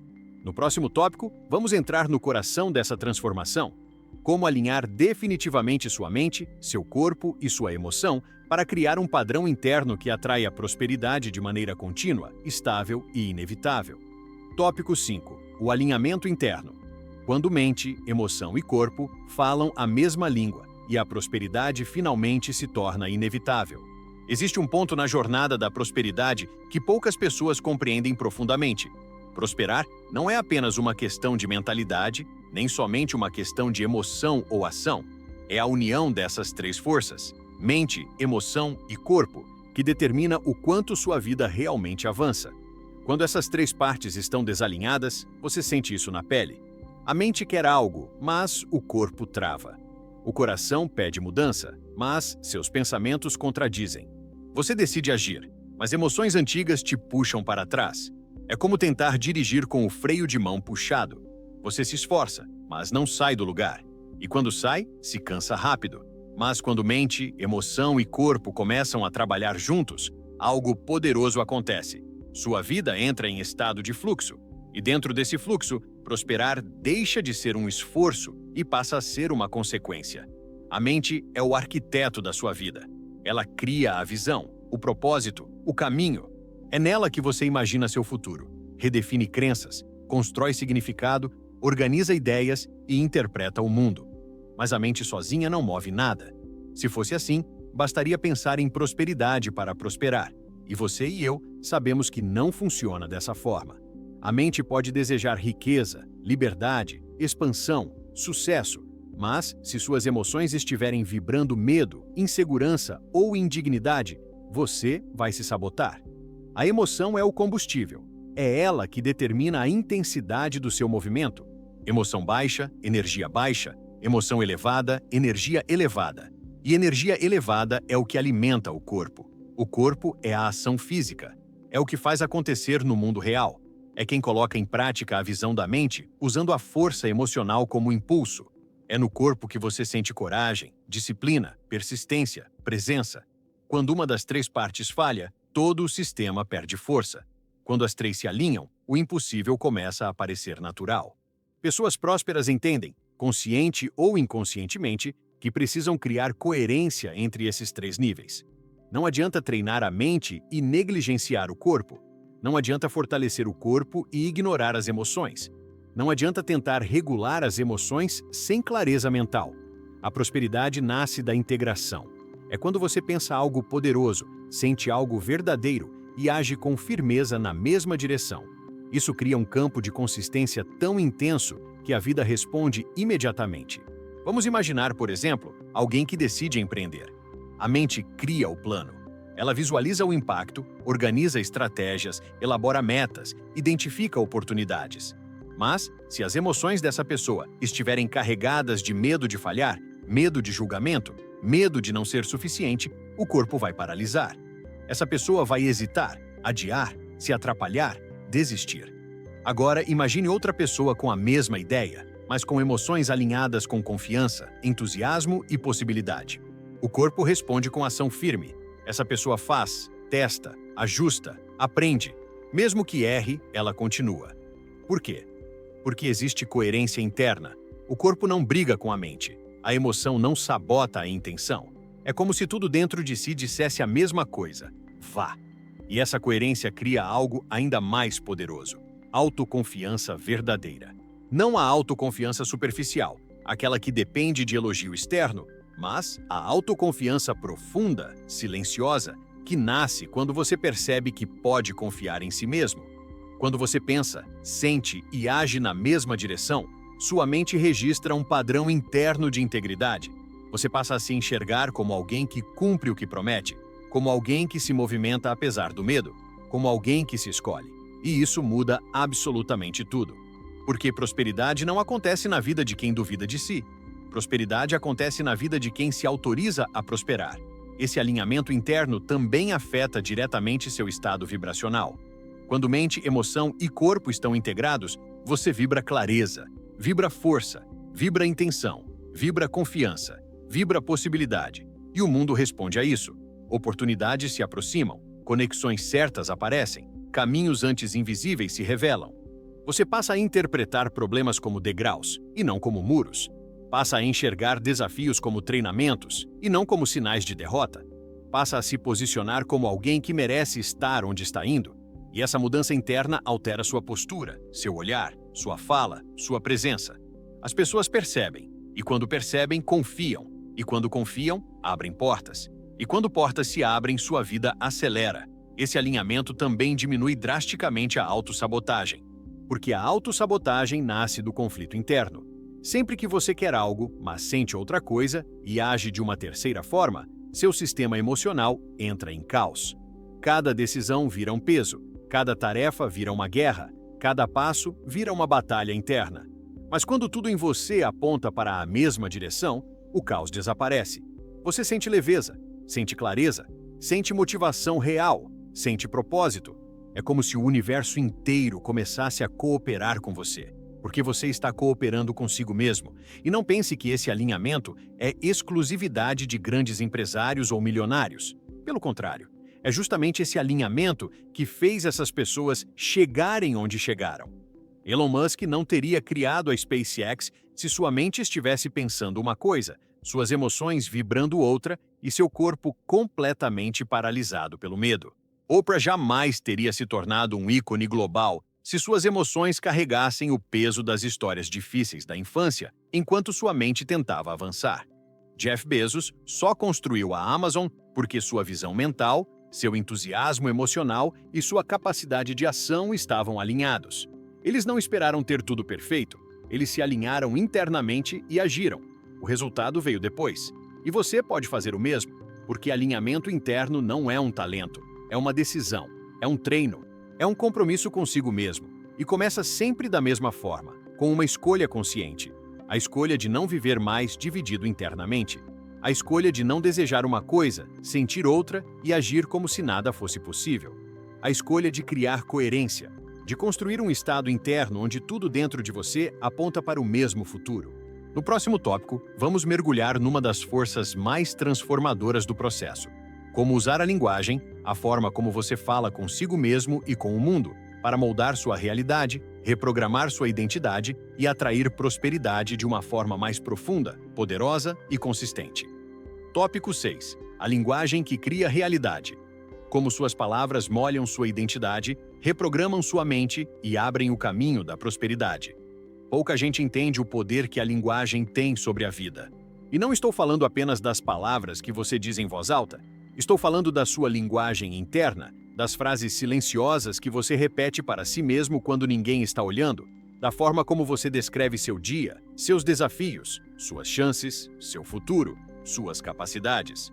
No próximo tópico, vamos entrar no coração dessa transformação. Como alinhar definitivamente sua mente, seu corpo e sua emoção para criar um padrão interno que atrai a prosperidade de maneira contínua, estável e inevitável. Tópico 5. O alinhamento interno. Quando mente, emoção e corpo falam a mesma língua e a prosperidade finalmente se torna inevitável. Existe um ponto na jornada da prosperidade que poucas pessoas compreendem profundamente. Prosperar não é apenas uma questão de mentalidade, nem somente uma questão de emoção ou ação. É a união dessas três forças, mente, emoção e corpo, que determina o quanto sua vida realmente avança. Quando essas três partes estão desalinhadas, você sente isso na pele. A mente quer algo, mas o corpo trava. O coração pede mudança, mas seus pensamentos contradizem. Você decide agir, mas emoções antigas te puxam para trás. É como tentar dirigir com o freio de mão puxado. Você se esforça, mas não sai do lugar. E quando sai, se cansa rápido. Mas quando mente, emoção e corpo começam a trabalhar juntos, algo poderoso acontece. Sua vida entra em estado de fluxo. E dentro desse fluxo, prosperar deixa de ser um esforço e passa a ser uma consequência. A mente é o arquiteto da sua vida. Ela cria a visão, o propósito, o caminho. É nela que você imagina seu futuro, redefine crenças, constrói significado, organiza ideias e interpreta o mundo. Mas a mente sozinha não move nada. Se fosse assim, bastaria pensar em prosperidade para prosperar. E você e eu sabemos que não funciona dessa forma. A mente pode desejar riqueza, liberdade, expansão, sucesso, mas se suas emoções estiverem vibrando medo, insegurança ou indignidade, você vai se sabotar. A emoção é o combustível. É ela que determina a intensidade do seu movimento. Emoção baixa, energia baixa. Emoção elevada, energia elevada. E energia elevada é o que alimenta o corpo. O corpo é a ação física. É o que faz acontecer no mundo real. É quem coloca em prática a visão da mente, usando a força emocional como impulso. É no corpo que você sente coragem, disciplina, persistência, presença. Quando uma das três partes falha, todo o sistema perde força. Quando as três se alinham, o impossível começa a parecer natural. Pessoas prósperas entendem, consciente ou inconscientemente, que precisam criar coerência entre esses três níveis. Não adianta treinar a mente e negligenciar o corpo. Não adianta fortalecer o corpo e ignorar as emoções. Não adianta tentar regular as emoções sem clareza mental. A prosperidade nasce da integração. É quando você pensa algo poderoso, sente algo verdadeiro e age com firmeza na mesma direção. Isso cria um campo de consistência tão intenso que a vida responde imediatamente. Vamos imaginar, por exemplo, alguém que decide empreender. A mente cria o plano. Ela visualiza o impacto, organiza estratégias, elabora metas, identifica oportunidades. Mas, se as emoções dessa pessoa estiverem carregadas de medo de falhar, medo de julgamento, medo de não ser suficiente, o corpo vai paralisar. Essa pessoa vai hesitar, adiar, se atrapalhar, desistir. Agora, imagine outra pessoa com a mesma ideia, mas com emoções alinhadas com confiança, entusiasmo e possibilidade. O corpo responde com ação firme. Essa pessoa faz, testa, ajusta, aprende. Mesmo que erre, ela continua. Por quê? Porque existe coerência interna. O corpo não briga com a mente. A emoção não sabota a intenção. É como se tudo dentro de si dissesse a mesma coisa. Vá! E essa coerência cria algo ainda mais poderoso. Autoconfiança verdadeira. Não a autoconfiança superficial, aquela que depende de elogio externo, mas a autoconfiança profunda, silenciosa, que nasce quando você percebe que pode confiar em si mesmo. Quando você pensa, sente e age na mesma direção, sua mente registra um padrão interno de integridade. Você passa a se enxergar como alguém que cumpre o que promete, como alguém que se movimenta apesar do medo, como alguém que se escolhe. E isso muda absolutamente tudo. Porque prosperidade não acontece na vida de quem duvida de si. Prosperidade acontece na vida de quem se autoriza a prosperar. Esse alinhamento interno também afeta diretamente seu estado vibracional. Quando mente, emoção e corpo estão integrados, você vibra clareza, vibra força, vibra intenção, vibra confiança, vibra possibilidade. E o mundo responde a isso. Oportunidades se aproximam, conexões certas aparecem, caminhos antes invisíveis se revelam. Você passa a interpretar problemas como degraus e não como muros. Passa a enxergar desafios como treinamentos e não como sinais de derrota. Passa a se posicionar como alguém que merece estar onde está indo. E essa mudança interna altera sua postura, seu olhar, sua fala, sua presença. As pessoas percebem, e quando percebem, confiam. E quando confiam, abrem portas. E quando portas se abrem, sua vida acelera. Esse alinhamento também diminui drasticamente a autossabotagem. Porque a autossabotagem nasce do conflito interno. Sempre que você quer algo, mas sente outra coisa e age de uma terceira forma, seu sistema emocional entra em caos. Cada decisão vira um peso, cada tarefa vira uma guerra, cada passo vira uma batalha interna. Mas quando tudo em você aponta para a mesma direção, o caos desaparece. Você sente leveza, sente clareza, sente motivação real, sente propósito. É como se o universo inteiro começasse a cooperar com você, porque você está cooperando consigo mesmo. E não pense que esse alinhamento é exclusividade de grandes empresários ou milionários. Pelo contrário, é justamente esse alinhamento que fez essas pessoas chegarem onde chegaram. Elon Musk não teria criado a SpaceX se sua mente estivesse pensando uma coisa, suas emoções vibrando outra e seu corpo completamente paralisado pelo medo. Oprah jamais teria se tornado um ícone global se suas emoções carregassem o peso das histórias difíceis da infância, enquanto sua mente tentava avançar. Jeff Bezos só construiu a Amazon porque sua visão mental, seu entusiasmo emocional e sua capacidade de ação estavam alinhados. Eles não esperaram ter tudo perfeito, eles se alinharam internamente e agiram. O resultado veio depois. E você pode fazer o mesmo, porque alinhamento interno não é um talento, é uma decisão, é um treino, é um compromisso consigo mesmo. E começa sempre da mesma forma, com uma escolha consciente. A escolha de não viver mais dividido internamente. A escolha de não desejar uma coisa, sentir outra e agir como se nada fosse possível. A escolha de criar coerência, de construir um estado interno onde tudo dentro de você aponta para o mesmo futuro. No próximo tópico, vamos mergulhar numa das forças mais transformadoras do processo. Como usar a linguagem, a forma como você fala consigo mesmo e com o mundo, para moldar sua realidade, reprogramar sua identidade e atrair prosperidade de uma forma mais profunda, poderosa e consistente. Tópico 6. A linguagem que cria realidade. Como suas palavras molham sua identidade, reprogramam sua mente e abrem o caminho da prosperidade. Pouca gente entende o poder que a linguagem tem sobre a vida. E não estou falando apenas das palavras que você diz em voz alta. Estou falando da sua linguagem interna, das frases silenciosas que você repete para si mesmo quando ninguém está olhando, da forma como você descreve seu dia, seus desafios, suas chances, seu futuro, suas capacidades.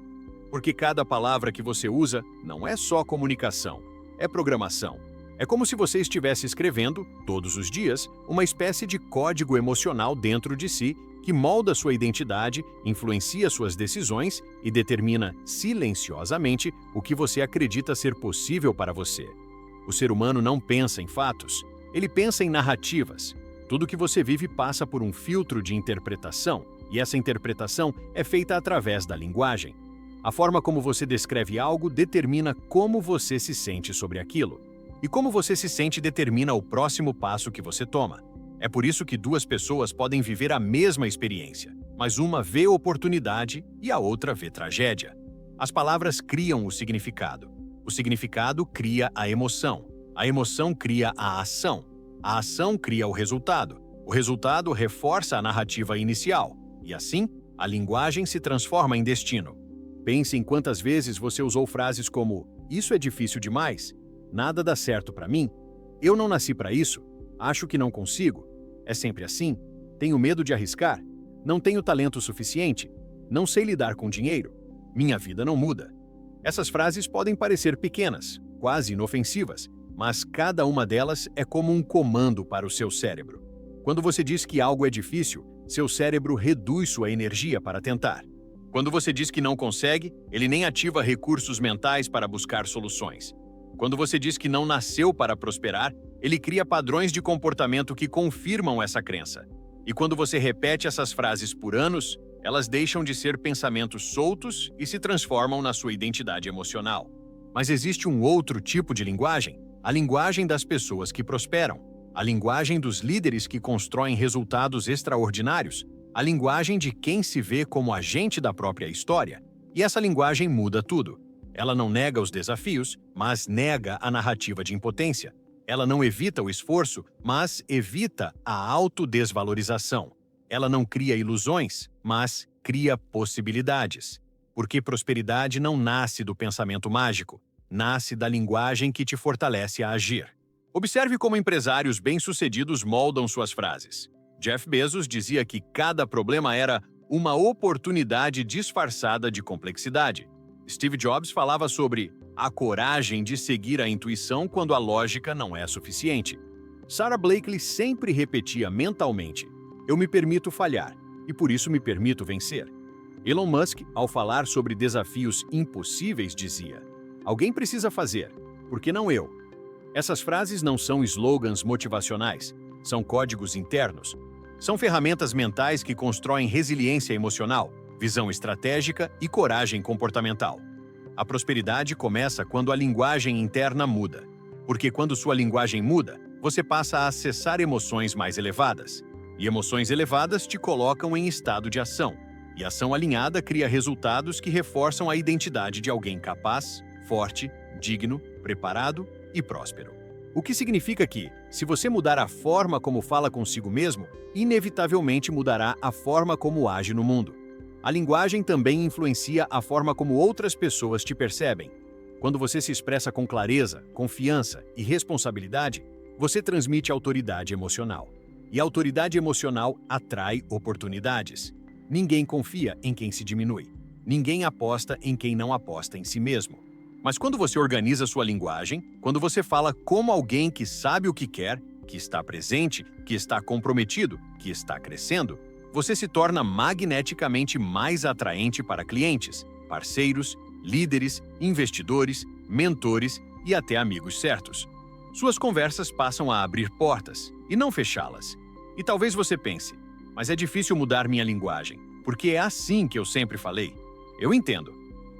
Porque cada palavra que você usa não é só comunicação, é programação. É como se você estivesse escrevendo, todos os dias, uma espécie de código emocional dentro de si que molda sua identidade, influencia suas decisões e determina silenciosamente o que você acredita ser possível para você. O ser humano não pensa em fatos, ele pensa em narrativas. Tudo que você vive passa por um filtro de interpretação, e essa interpretação é feita através da linguagem. A forma como você descreve algo determina como você se sente sobre aquilo. E como você se sente determina o próximo passo que você toma. É por isso que duas pessoas podem viver a mesma experiência, mas uma vê oportunidade e a outra vê tragédia. As palavras criam o significado cria a emoção cria a ação cria o resultado reforça a narrativa inicial, e assim, a linguagem se transforma em destino. Pense em quantas vezes você usou frases como "isso é difícil demais", "nada dá certo para mim", "eu não nasci para isso", "acho que não consigo", "é sempre assim", "tenho medo de arriscar", "não tenho talento suficiente", "não sei lidar com dinheiro", "minha vida não muda". Essas frases podem parecer pequenas, quase inofensivas, mas cada uma delas é como um comando para o seu cérebro. Quando você diz que algo é difícil, seu cérebro reduz sua energia para tentar. Quando você diz que não consegue, ele nem ativa recursos mentais para buscar soluções. Quando você diz que não nasceu para prosperar, ele cria padrões de comportamento que confirmam essa crença. E quando você repete essas frases por anos, elas deixam de ser pensamentos soltos e se transformam na sua identidade emocional. Mas existe um outro tipo de linguagem, a linguagem das pessoas que prosperam, a linguagem dos líderes que constroem resultados extraordinários, a linguagem de quem se vê como agente da própria história. E essa linguagem muda tudo. Ela não nega os desafios, mas nega a narrativa de impotência. Ela não evita o esforço, mas evita a autodesvalorização. Ela não cria ilusões, mas cria possibilidades. Porque prosperidade não nasce do pensamento mágico, nasce da linguagem que te fortalece a agir. Observe como empresários bem-sucedidos moldam suas frases. Jeff Bezos dizia que cada problema era uma oportunidade disfarçada de complexidade. Steve Jobs falava sobre a coragem de seguir a intuição quando a lógica não é suficiente. Sarah Blakely sempre repetia mentalmente: eu me permito falhar, e por isso me permito vencer. Elon Musk, ao falar sobre desafios impossíveis, dizia: alguém precisa fazer, por que não eu? Essas frases não são slogans motivacionais, são códigos internos. São ferramentas mentais que constroem resiliência emocional, visão estratégica e coragem comportamental. A prosperidade começa quando a linguagem interna muda, porque quando sua linguagem muda, você passa a acessar emoções mais elevadas. E emoções elevadas te colocam em estado de ação. E ação alinhada cria resultados que reforçam a identidade de alguém capaz, forte, digno, preparado e próspero. O que significa que, se você mudar a forma como fala consigo mesmo, inevitavelmente mudará a forma como age no mundo. A linguagem também influencia a forma como outras pessoas te percebem. Quando você se expressa com clareza, confiança e responsabilidade, você transmite autoridade emocional. E a autoridade emocional atrai oportunidades. Ninguém confia em quem se diminui. Ninguém aposta em quem não aposta em si mesmo. Mas quando você organiza sua linguagem, quando você fala como alguém que sabe o que quer, que está presente, que está comprometido, que está crescendo, você se torna magneticamente mais atraente para clientes, parceiros, líderes, investidores, mentores e até amigos certos. Suas conversas passam a abrir portas e não fechá-las. E talvez você pense, mas é difícil mudar minha linguagem, porque é assim que eu sempre falei. Eu entendo.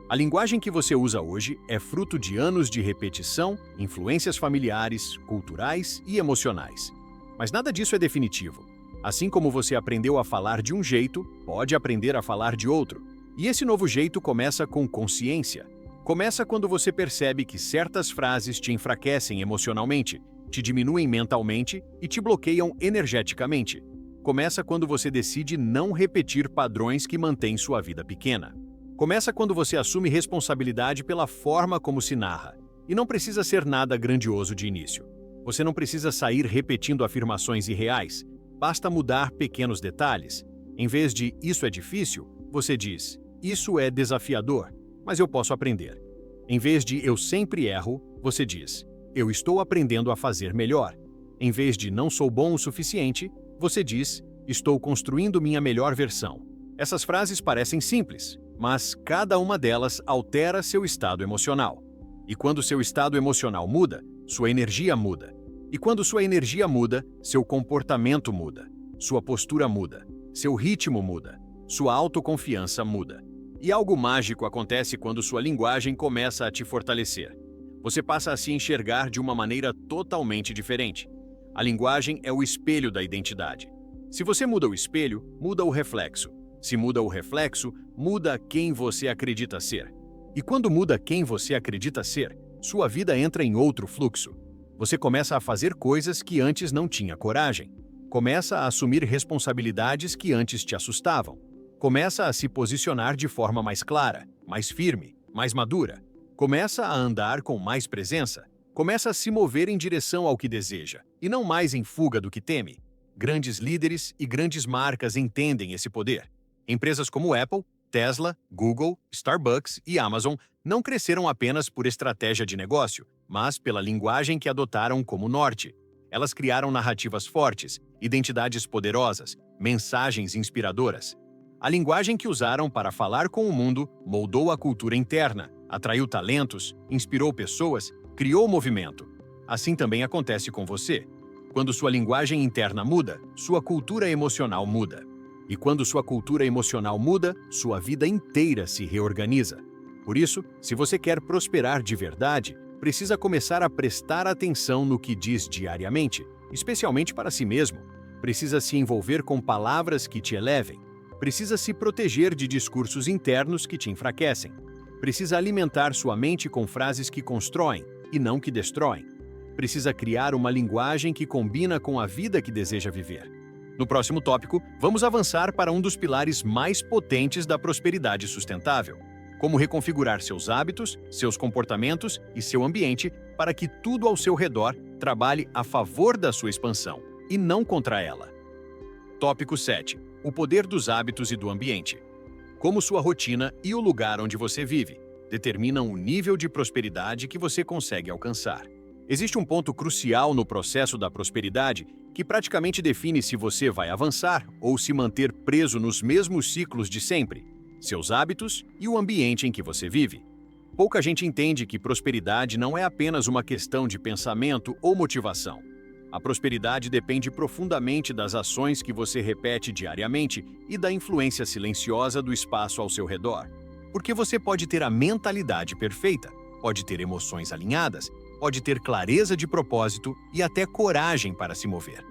A linguagem que você usa hoje é fruto de anos de repetição, influências familiares, culturais e emocionais. Mas nada disso é definitivo. Assim como você aprendeu a falar de um jeito, pode aprender a falar de outro. E esse novo jeito começa com consciência. Começa quando você percebe que certas frases te enfraquecem emocionalmente, te diminuem mentalmente e te bloqueiam energeticamente. Começa quando você decide não repetir padrões que mantêm sua vida pequena. Começa quando você assume responsabilidade pela forma como se narra. E não precisa ser nada grandioso de início. Você não precisa sair repetindo afirmações irreais. Basta mudar pequenos detalhes. Em vez de "isso é difícil", você diz "isso é desafiador, mas eu posso aprender". Em vez de "eu sempre erro", você diz "eu estou aprendendo a fazer melhor". Em vez de "não sou bom o suficiente", você diz "estou construindo minha melhor versão". Essas frases parecem simples, mas cada uma delas altera seu estado emocional. E quando seu estado emocional muda, sua energia muda. E quando sua energia muda, seu comportamento muda. Sua postura muda. Seu ritmo muda. Sua autoconfiança muda. E algo mágico acontece quando sua linguagem começa a te fortalecer. Você passa a se enxergar de uma maneira totalmente diferente. A linguagem é o espelho da identidade. Se você muda o espelho, muda o reflexo. Se muda o reflexo, muda quem você acredita ser. E quando muda quem você acredita ser, sua vida entra em outro fluxo. Você começa a fazer coisas que antes não tinha coragem. Começa a assumir responsabilidades que antes te assustavam. Começa a se posicionar de forma mais clara, mais firme, mais madura. Começa a andar com mais presença. Começa a se mover em direção ao que deseja, e não mais em fuga do que teme. Grandes líderes e grandes marcas entendem esse poder. Empresas como Apple, Tesla, Google, Starbucks e Amazon não cresceram apenas por estratégia de negócio, mas pela linguagem que adotaram como norte. Elas criaram narrativas fortes, identidades poderosas, mensagens inspiradoras. A linguagem que usaram para falar com o mundo moldou a cultura interna, atraiu talentos, inspirou pessoas, criou movimento. Assim também acontece com você. Quando sua linguagem interna muda, sua cultura emocional muda. E quando sua cultura emocional muda, sua vida inteira se reorganiza. Por isso, se você quer prosperar de verdade, precisa começar a prestar atenção no que diz diariamente, especialmente para si mesmo. Precisa se envolver com palavras que te elevem. Precisa se proteger de discursos internos que te enfraquecem. Precisa alimentar sua mente com frases que constroem e não que destroem. Precisa criar uma linguagem que combina com a vida que deseja viver. No próximo tópico, vamos avançar para um dos pilares mais potentes da prosperidade sustentável: como reconfigurar seus hábitos, seus comportamentos e seu ambiente para que tudo ao seu redor trabalhe a favor da sua expansão e não contra ela. Tópico 7. O poder dos hábitos e do ambiente. Como sua rotina e o lugar onde você vive determinam o nível de prosperidade que você consegue alcançar. Existe um ponto crucial no processo da prosperidade que praticamente define se você vai avançar ou se manter preso nos mesmos ciclos de sempre: seus hábitos e o ambiente em que você vive. Pouca gente entende que prosperidade não é apenas uma questão de pensamento ou motivação. A prosperidade depende profundamente das ações que você repete diariamente e da influência silenciosa do espaço ao seu redor. Porque você pode ter a mentalidade perfeita, pode ter emoções alinhadas, pode ter clareza de propósito e até coragem para se mover.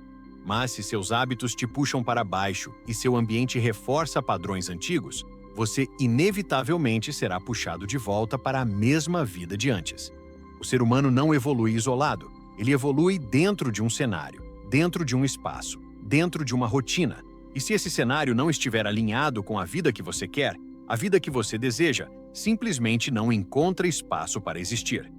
Mas se seus hábitos te puxam para baixo e seu ambiente reforça padrões antigos, você inevitavelmente será puxado de volta para a mesma vida de antes. O ser humano não evolui isolado. Ele evolui dentro de um cenário, dentro de um espaço, dentro de uma rotina. E se esse cenário não estiver alinhado com a vida que você quer, a vida que você deseja, simplesmente não encontra espaço para existir.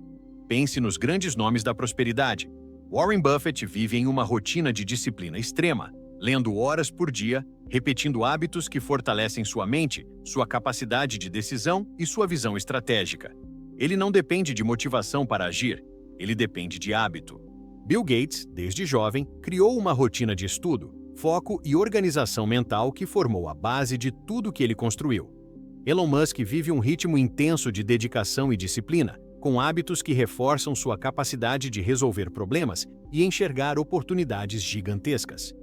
Pense nos grandes nomes da prosperidade. Warren Buffett vive em uma rotina de disciplina extrema, lendo horas por dia, repetindo hábitos que fortalecem sua mente, sua capacidade de decisão e sua visão estratégica. Ele não depende de motivação para agir, ele depende de hábito. Bill Gates, desde jovem, criou uma rotina de estudo, foco e organização mental que formou a base de tudo que ele construiu. Elon Musk vive um ritmo intenso de dedicação e disciplina, com hábitos que reforçam sua capacidade de resolver problemas e enxergar oportunidades gigantescas.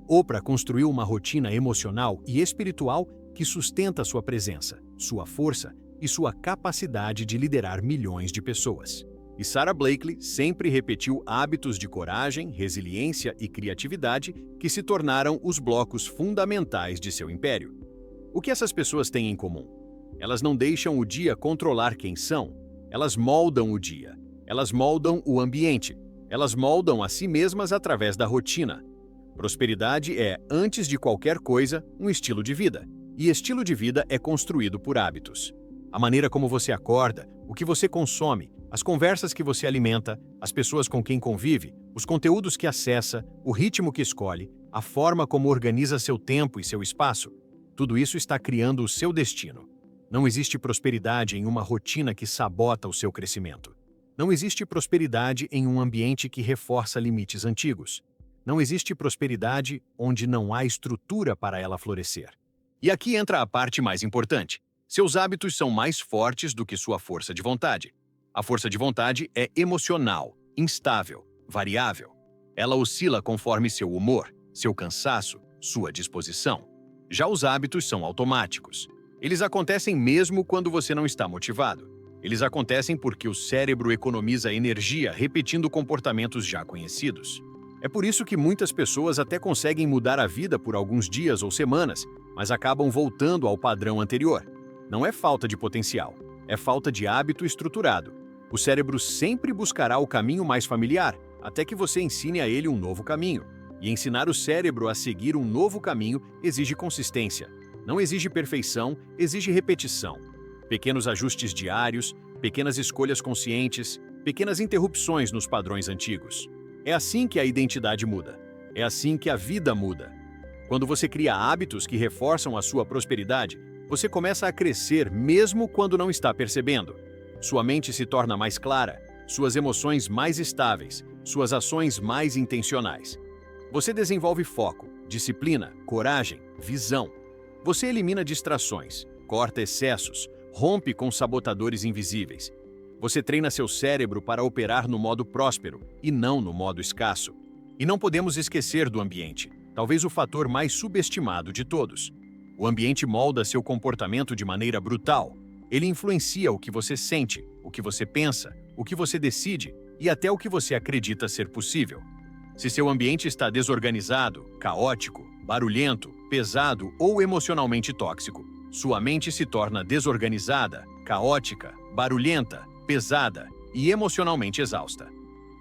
Oprah construiu uma rotina emocional e espiritual que sustenta sua presença, sua força e sua capacidade de liderar milhões de pessoas. E Sara Blakely sempre repetiu hábitos de coragem, resiliência e criatividade que se tornaram os blocos fundamentais de seu império. O que essas pessoas têm em comum? Elas não deixam o dia controlar quem são, elas moldam o dia, elas moldam o ambiente, elas moldam a si mesmas através da rotina. Prosperidade é, antes de qualquer coisa, um estilo de vida, e estilo de vida é construído por hábitos. A maneira como você acorda, o que você consome, as conversas que você alimenta, as pessoas com quem convive, os conteúdos que acessa, o ritmo que escolhe, a forma como organiza seu tempo e seu espaço, tudo isso está criando o seu destino. Não existe prosperidade em uma rotina que sabota o seu crescimento. Não existe prosperidade em um ambiente que reforça limites antigos. Não existe prosperidade onde não há estrutura para ela florescer. E aqui entra a parte mais importante. Seus hábitos são mais fortes do que sua força de vontade. A força de vontade é emocional, instável, variável. Ela oscila conforme seu humor, seu cansaço, sua disposição. Já os hábitos são automáticos. Eles acontecem mesmo quando você não está motivado. Eles acontecem porque o cérebro economiza energia repetindo comportamentos já conhecidos. É por isso que muitas pessoas até conseguem mudar a vida por alguns dias ou semanas, mas acabam voltando ao padrão anterior. Não é falta de potencial, é falta de hábito estruturado. O cérebro sempre buscará o caminho mais familiar, até que você ensine a ele um novo caminho. E ensinar o cérebro a seguir um novo caminho exige consistência. Não exige perfeição, exige repetição. Pequenos ajustes diários, pequenas escolhas conscientes, pequenas interrupções nos padrões antigos. É assim que a identidade muda. É assim que a vida muda. Quando você cria hábitos que reforçam a sua prosperidade, você começa a crescer mesmo quando não está percebendo. Sua mente se torna mais clara, suas emoções mais estáveis, suas ações mais intencionais. Você desenvolve foco, disciplina, coragem, visão. Você elimina distrações, corta excessos, rompe com sabotadores invisíveis. Você treina seu cérebro para operar no modo próspero e não no modo escasso. E não podemos esquecer do ambiente, talvez o fator mais subestimado de todos. O ambiente molda seu comportamento de maneira brutal. Ele influencia o que você sente, o que você pensa, o que você decide e até o que você acredita ser possível. Se seu ambiente está desorganizado, caótico, barulhento, pesado ou emocionalmente tóxico, sua mente se torna desorganizada, caótica, barulhenta, pesada e emocionalmente exausta.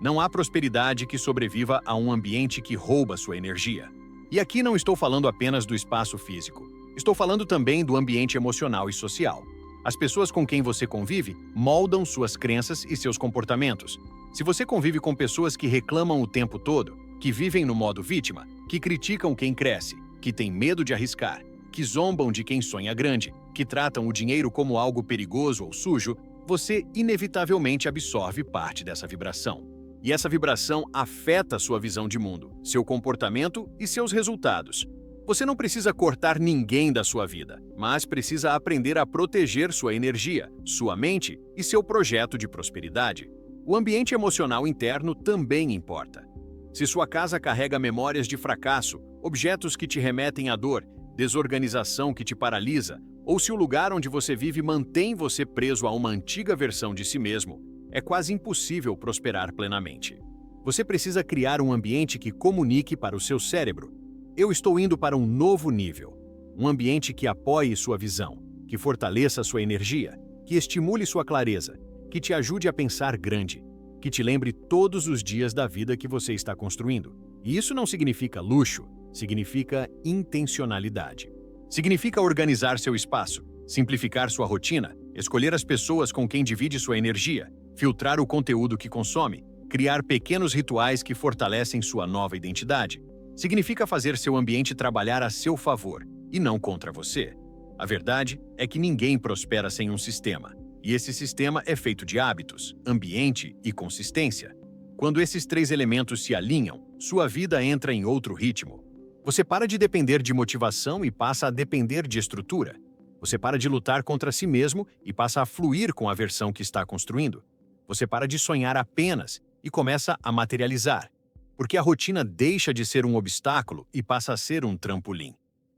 Não há prosperidade que sobreviva a um ambiente que rouba sua energia. E aqui não estou falando apenas do espaço físico. Estou falando também do ambiente emocional e social. As pessoas com quem você convive moldam suas crenças e seus comportamentos. Se você convive com pessoas que reclamam o tempo todo, que vivem no modo vítima, que criticam quem cresce, que têm medo de arriscar, que zombam de quem sonha grande, que tratam o dinheiro como algo perigoso ou sujo, você inevitavelmente absorve parte dessa vibração. E essa vibração afeta sua visão de mundo, seu comportamento e seus resultados. Você não precisa cortar ninguém da sua vida, mas precisa aprender a proteger sua energia, sua mente e seu projeto de prosperidade. O ambiente emocional interno também importa. Se sua casa carrega memórias de fracasso, objetos que te remetem à dor, desorganização que te paralisa, ou se o lugar onde você vive mantém você preso a uma antiga versão de si mesmo, é quase impossível prosperar plenamente. Você precisa criar um ambiente que comunique para o seu cérebro: eu estou indo para um novo nível. Um ambiente que apoie sua visão, que fortaleça sua energia, que estimule sua clareza, que te ajude a pensar grande, que te lembre todos os dias da vida que você está construindo. E isso não significa luxo, significa intencionalidade. Significa organizar seu espaço, simplificar sua rotina, escolher as pessoas com quem divide sua energia, filtrar o conteúdo que consome, criar pequenos rituais que fortalecem sua nova identidade. Significa fazer seu ambiente trabalhar a seu favor e não contra você. A verdade é que ninguém prospera sem um sistema, e esse sistema é feito de hábitos, ambiente e consistência. Quando esses três elementos se alinham, sua vida entra em outro ritmo. Você para de depender de motivação e passa a depender de estrutura. Você para de lutar contra si mesmo e passa a fluir com a versão que está construindo. Você para de sonhar apenas e começa a materializar, porque a rotina deixa de ser um obstáculo e passa a ser um trampolim.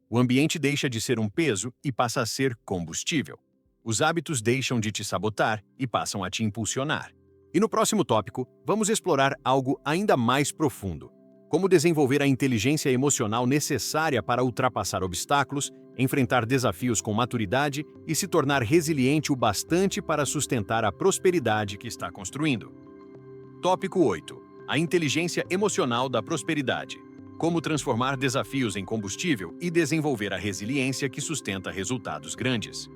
O ambiente deixa de ser um peso e passa a ser combustível. Os hábitos deixam de te sabotar e passam a te impulsionar. E no próximo tópico, vamos explorar algo ainda mais profundo: como desenvolver a inteligência emocional necessária para ultrapassar obstáculos, enfrentar desafios com maturidade e se tornar resiliente o bastante para sustentar a prosperidade que está construindo. Tópico 8. A inteligência emocional da prosperidade. Como transformar desafios em combustível e desenvolver a resiliência que sustenta resultados grandes.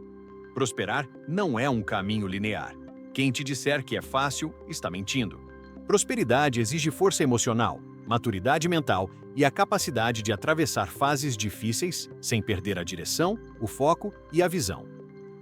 Prosperar não é um caminho linear. Quem te disser que é fácil, está mentindo. Prosperidade exige força emocional, maturidade mental e a capacidade de atravessar fases difíceis sem perder a direção, o foco e a visão.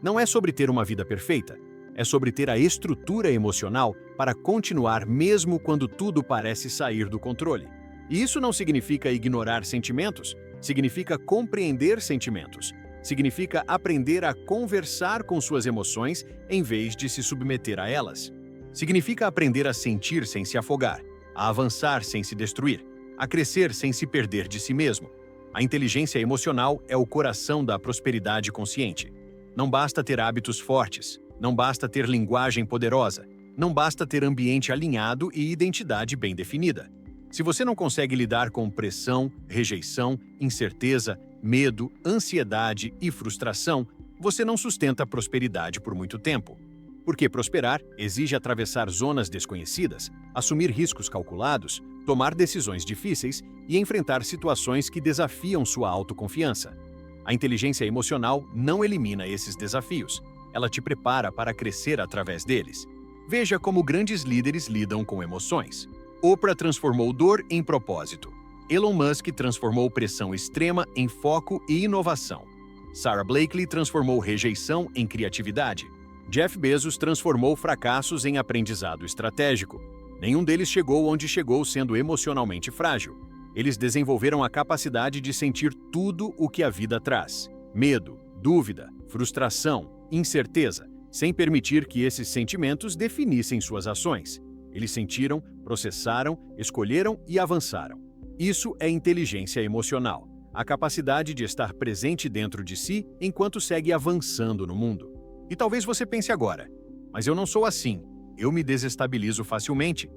Não é sobre ter uma vida perfeita, é sobre ter a estrutura emocional para continuar mesmo quando tudo parece sair do controle. E isso não significa ignorar sentimentos, significa compreender sentimentos. Significa aprender a conversar com suas emoções em vez de se submeter a elas. Significa aprender a sentir sem se afogar, a avançar sem se destruir, a crescer sem se perder de si mesmo. A inteligência emocional é o coração da prosperidade consciente. Não basta ter hábitos fortes, não basta ter linguagem poderosa, não basta ter ambiente alinhado e identidade bem definida. Se você não consegue lidar com pressão, rejeição, incerteza, medo, ansiedade e frustração, você não sustenta a prosperidade por muito tempo. Porque prosperar exige atravessar zonas desconhecidas, assumir riscos calculados, tomar decisões difíceis e enfrentar situações que desafiam sua autoconfiança. A inteligência emocional não elimina esses desafios, ela te prepara para crescer através deles. Veja como grandes líderes lidam com emoções. Oprah transformou dor em propósito. Elon Musk transformou pressão extrema em foco e inovação. Sarah Blakely transformou rejeição em criatividade. Jeff Bezos transformou fracassos em aprendizado estratégico. Nenhum deles chegou onde chegou sendo emocionalmente frágil. Eles desenvolveram a capacidade de sentir tudo o que a vida traz: medo, dúvida, frustração, incerteza, sem permitir que esses sentimentos definissem suas ações. Eles sentiram, processaram, escolheram e avançaram. Isso é inteligência emocional, a capacidade de estar presente dentro de si enquanto segue avançando no mundo. E talvez você pense agora: mas eu não sou assim, eu me desestabilizo facilmente.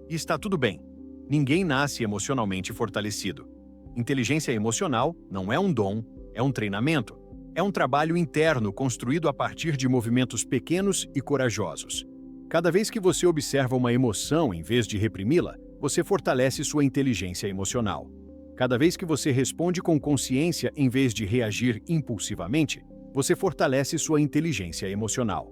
E está tudo bem. Ninguém nasce emocionalmente fortalecido. Inteligência emocional não é um dom, é um treinamento. É um trabalho interno construído a partir de movimentos pequenos e corajosos. Cada vez que você observa uma emoção em vez de reprimi-la, você fortalece sua inteligência emocional. Cada vez que você responde com consciência em vez de reagir impulsivamente, você fortalece sua inteligência emocional.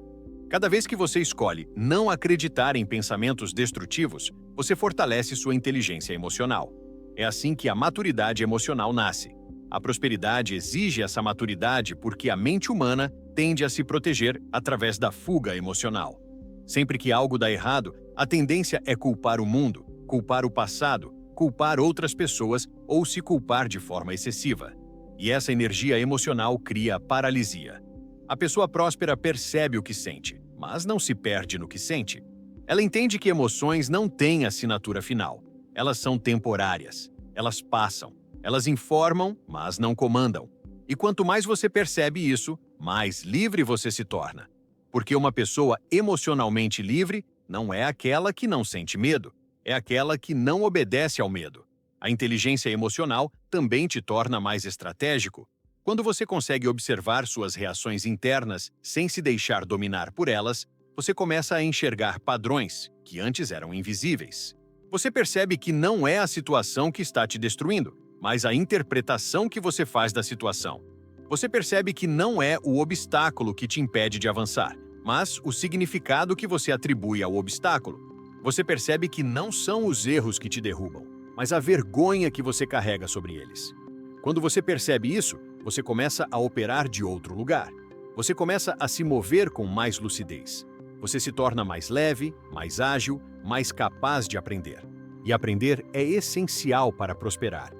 Cada vez que você escolhe não acreditar em pensamentos destrutivos, você fortalece sua inteligência emocional. É assim que a maturidade emocional nasce. A prosperidade exige essa maturidade porque a mente humana tende a se proteger através da fuga emocional. Sempre que algo dá errado, a tendência é culpar o mundo, culpar o passado, culpar outras pessoas ou se culpar de forma excessiva. E essa energia emocional cria paralisia. A pessoa próspera percebe o que sente, mas não se perde no que sente. Ela entende que emoções não têm assinatura final. Elas são temporárias. Elas passam. Elas informam, mas não comandam. E quanto mais você percebe isso, mais livre você se torna. Porque uma pessoa emocionalmente livre não é aquela que não sente medo, é aquela que não obedece ao medo. A inteligência emocional também te torna mais estratégico. Quando você consegue observar suas reações internas sem se deixar dominar por elas, você começa a enxergar padrões que antes eram invisíveis. Você percebe que não é a situação que está te destruindo, mas a interpretação que você faz da situação. Você percebe que não é o obstáculo que te impede de avançar, mas o significado que você atribui ao obstáculo. Você percebe que não são os erros que te derrubam, mas a vergonha que você carrega sobre eles. Quando você percebe isso, você começa a operar de outro lugar. Você começa a se mover com mais lucidez. Você se torna mais leve, mais ágil, mais capaz de aprender. E aprender é essencial para prosperar.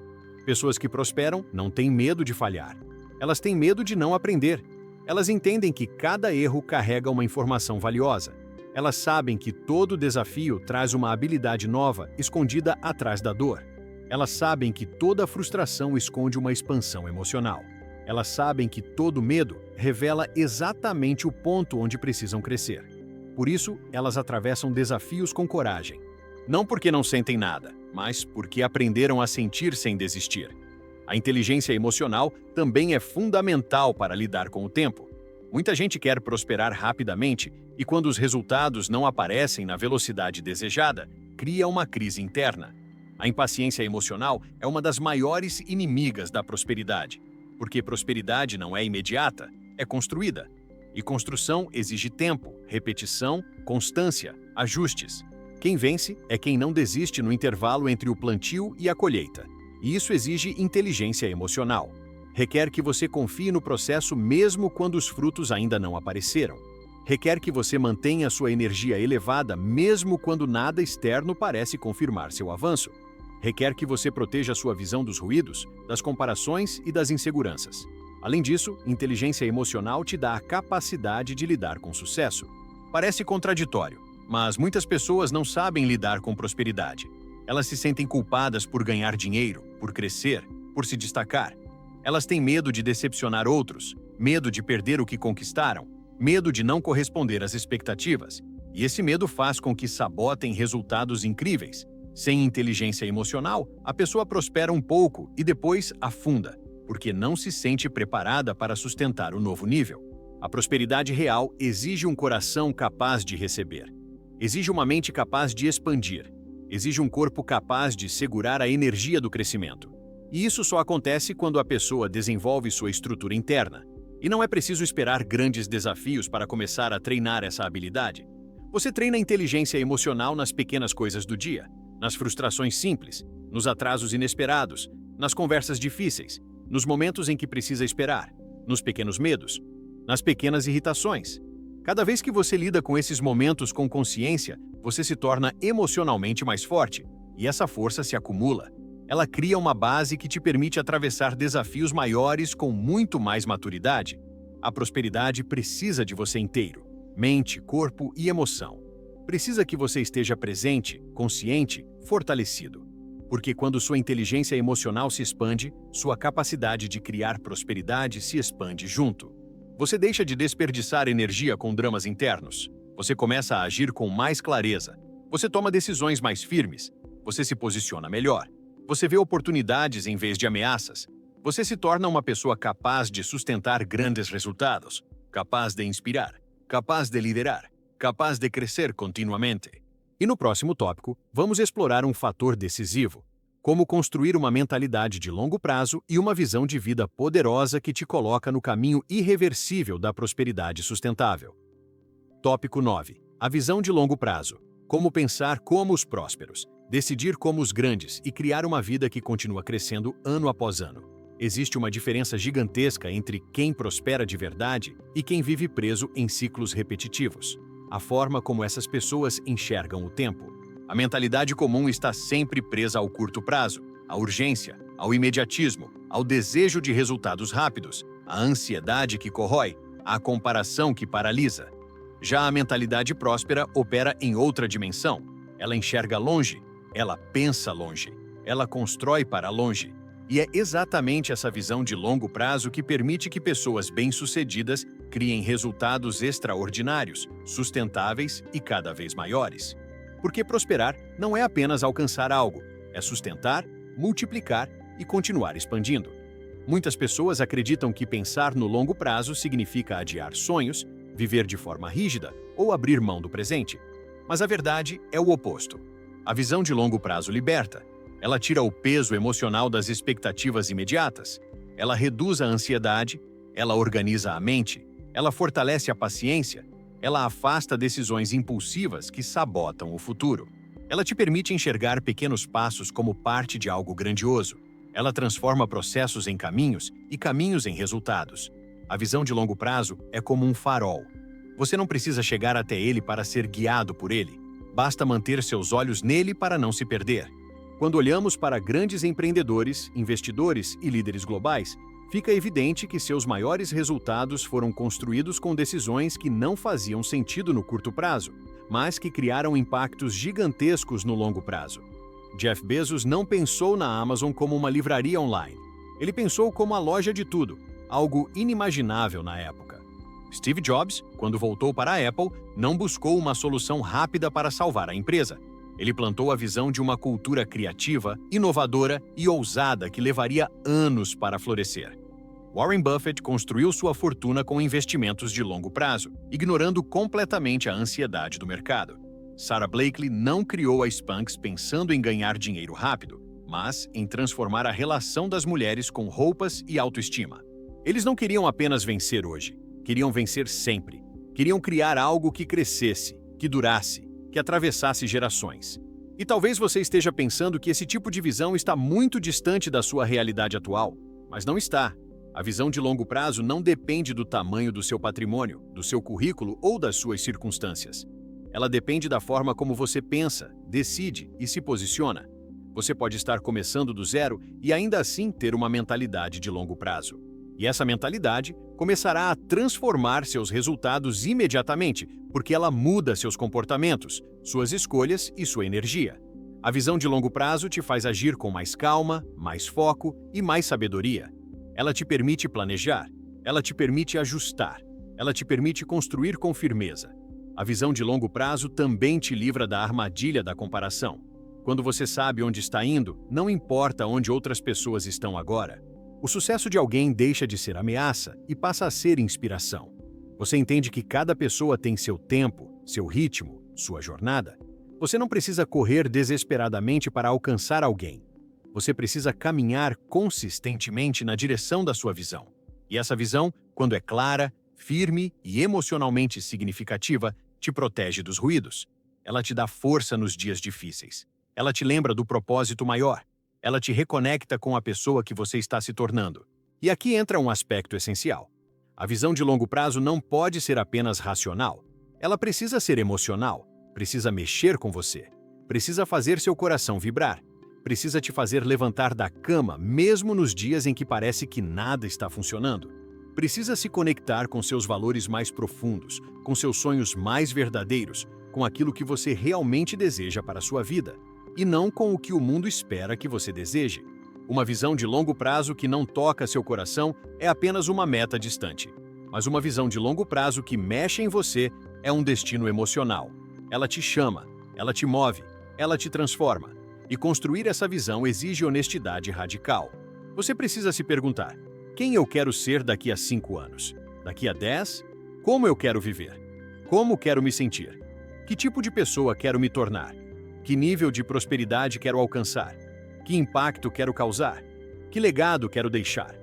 Pessoas que prosperam não têm medo de falhar. Elas têm medo de não aprender. Elas entendem que cada erro carrega uma informação valiosa. Elas sabem que todo desafio traz uma habilidade nova escondida atrás da dor. Elas sabem que toda frustração esconde uma expansão emocional. Elas sabem que todo medo revela exatamente o ponto onde precisam crescer. Por isso, elas atravessam desafios com coragem. Não porque não sentem nada, mas porque aprenderam a sentir sem desistir. A inteligência emocional também é fundamental para lidar com o tempo. Muita gente quer prosperar rapidamente e, quando os resultados não aparecem na velocidade desejada, cria uma crise interna. A impaciência emocional é uma das maiores inimigas da prosperidade, porque prosperidade não é imediata, é construída. E construção exige tempo, repetição, constância, ajustes. Quem vence é quem não desiste no intervalo entre o plantio e a colheita. E isso exige inteligência emocional. Requer que você confie no processo mesmo quando os frutos ainda não apareceram. Requer que você mantenha sua energia elevada mesmo quando nada externo parece confirmar seu avanço. Requer que você proteja sua visão dos ruídos, das comparações e das inseguranças. Além disso, inteligência emocional te dá a capacidade de lidar com sucesso. Parece contraditório, mas muitas pessoas não sabem lidar com prosperidade. Elas se sentem culpadas por ganhar dinheiro, por crescer, por se destacar. Elas têm medo de decepcionar outros, medo de perder o que conquistaram, medo de não corresponder às expectativas. E esse medo faz com que sabotem resultados incríveis. Sem inteligência emocional, a pessoa prospera um pouco e depois afunda, porque não se sente preparada para sustentar o novo nível. A prosperidade real exige um coração capaz de receber. Exige uma mente capaz de expandir. Exige um corpo capaz de segurar a energia do crescimento. E isso só acontece quando a pessoa desenvolve sua estrutura interna. E não é preciso esperar grandes desafios para começar a treinar essa habilidade. Você treina a inteligência emocional nas pequenas coisas do dia, nas frustrações simples, nos atrasos inesperados, nas conversas difíceis, nos momentos em que precisa esperar, nos pequenos medos, nas pequenas irritações. Cada vez que você lida com esses momentos com consciência, você se torna emocionalmente mais forte, e essa força se acumula. Ela cria uma base que te permite atravessar desafios maiores com muito mais maturidade. A prosperidade precisa de você inteiro, mente, corpo e emoção. Precisa que você esteja presente, consciente, fortalecido. Porque quando sua inteligência emocional se expande, sua capacidade de criar prosperidade se expande junto. Você deixa de desperdiçar energia com dramas internos. Você começa a agir com mais clareza. Você toma decisões mais firmes. Você se posiciona melhor. Você vê oportunidades em vez de ameaças. Você se torna uma pessoa capaz de sustentar grandes resultados, capaz de inspirar, capaz de liderar, capaz de crescer continuamente. E no próximo tópico, vamos explorar um fator decisivo: como construir uma mentalidade de longo prazo e uma visão de vida poderosa que te coloca no caminho irreversível da prosperidade sustentável. Tópico 9. A visão de longo prazo. Como pensar como os prósperos, decidir como os grandes e criar uma vida que continua crescendo ano após ano. Existe uma diferença gigantesca entre quem prospera de verdade e quem vive preso em ciclos repetitivos. A forma como essas pessoas enxergam o tempo. A mentalidade comum está sempre presa ao curto prazo, à urgência, ao imediatismo, ao desejo de resultados rápidos, à ansiedade que corrói, à comparação que paralisa. Já a mentalidade próspera opera em outra dimensão. Ela enxerga longe, ela pensa longe, ela constrói para longe. E é exatamente essa visão de longo prazo que permite que pessoas bem-sucedidas criem resultados extraordinários, sustentáveis e cada vez maiores. Porque prosperar não é apenas alcançar algo, é sustentar, multiplicar e continuar expandindo. Muitas pessoas acreditam que pensar no longo prazo significa adiar sonhos, viver de forma rígida ou abrir mão do presente. Mas a verdade é o oposto. A visão de longo prazo liberta. Ela tira o peso emocional das expectativas imediatas. Ela reduz a ansiedade, ela organiza a mente, ela fortalece a paciência, ela afasta decisões impulsivas que sabotam o futuro. Ela te permite enxergar pequenos passos como parte de algo grandioso. Ela transforma processos em caminhos e caminhos em resultados. A visão de longo prazo é como um farol. Você não precisa chegar até ele para ser guiado por ele. Basta manter seus olhos nele para não se perder. Quando olhamos para grandes empreendedores, investidores e líderes globais, fica evidente que seus maiores resultados foram construídos com decisões que não faziam sentido no curto prazo, mas que criaram impactos gigantescos no longo prazo. Jeff Bezos não pensou na Amazon como uma livraria online. Ele pensou como a loja de tudo, algo inimaginável na época. Steve Jobs, quando voltou para a Apple, não buscou uma solução rápida para salvar a empresa. Ele plantou a visão de uma cultura criativa, inovadora e ousada que levaria anos para florescer. Warren Buffett construiu sua fortuna com investimentos de longo prazo, ignorando completamente a ansiedade do mercado. Sarah Blakely não criou a Spanx pensando em ganhar dinheiro rápido, mas em transformar a relação das mulheres com roupas e autoestima. Eles não queriam apenas vencer hoje, queriam vencer sempre. Queriam criar algo que crescesse, que durasse, que atravessasse gerações. E talvez você esteja pensando que esse tipo de visão está muito distante da sua realidade atual, mas não está. A visão de longo prazo não depende do tamanho do seu patrimônio, do seu currículo ou das suas circunstâncias. Ela depende da forma como você pensa, decide e se posiciona. Você pode estar começando do zero e ainda assim ter uma mentalidade de longo prazo. E essa mentalidade começará a transformar seus resultados imediatamente, porque ela muda seus comportamentos, suas escolhas e sua energia. A visão de longo prazo te faz agir com mais calma, mais foco e mais sabedoria. Ela te permite planejar, ela te permite ajustar, ela te permite construir com firmeza. A visão de longo prazo também te livra da armadilha da comparação. Quando você sabe onde está indo, não importa onde outras pessoas estão agora. O sucesso de alguém deixa de ser ameaça e passa a ser inspiração. Você entende que cada pessoa tem seu tempo, seu ritmo, sua jornada. Você não precisa correr desesperadamente para alcançar alguém. Você precisa caminhar consistentemente na direção da sua visão. E essa visão, quando é clara, firme e emocionalmente significativa, te protege dos ruídos. Ela te dá força nos dias difíceis. Ela te lembra do propósito maior. Ela te reconecta com a pessoa que você está se tornando. E aqui entra um aspecto essencial. A visão de longo prazo não pode ser apenas racional. Ela precisa ser emocional, precisa mexer com você, precisa fazer seu coração vibrar, precisa te fazer levantar da cama mesmo nos dias em que parece que nada está funcionando. Precisa se conectar com seus valores mais profundos, com seus sonhos mais verdadeiros, com aquilo que você realmente deseja para a sua vida. E não com o que o mundo espera que você deseje. Uma visão de longo prazo que não toca seu coração é apenas uma meta distante. Mas uma visão de longo prazo que mexe em você é um destino emocional. Ela te chama, ela te move, ela te transforma. E construir essa visão exige honestidade radical. Você precisa se perguntar: quem eu quero ser daqui a 5 anos? Daqui a 10? Como eu quero viver? Como quero me sentir? Que tipo de pessoa quero me tornar? Que nível de prosperidade quero alcançar? Que impacto quero causar? Que legado quero deixar?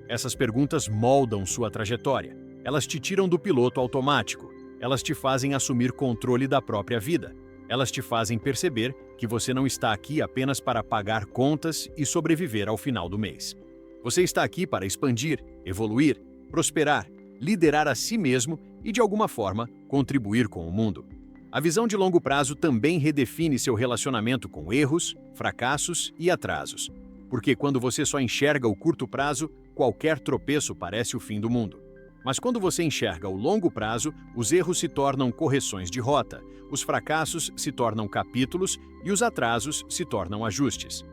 Essas perguntas moldam sua trajetória. Elas te tiram do piloto automático. Elas te fazem assumir controle da própria vida. Elas te fazem perceber que você não está aqui apenas para pagar contas e sobreviver ao final do mês. Você está aqui para expandir, evoluir, prosperar, liderar a si mesmo e, de alguma forma, contribuir com o mundo. A visão de longo prazo também redefine seu relacionamento com erros, fracassos e atrasos. Porque quando você só enxerga o curto prazo, qualquer tropeço parece o fim do mundo. Mas quando você enxerga o longo prazo, os erros se tornam correções de rota, os fracassos se tornam capítulos e os atrasos se tornam ajustes.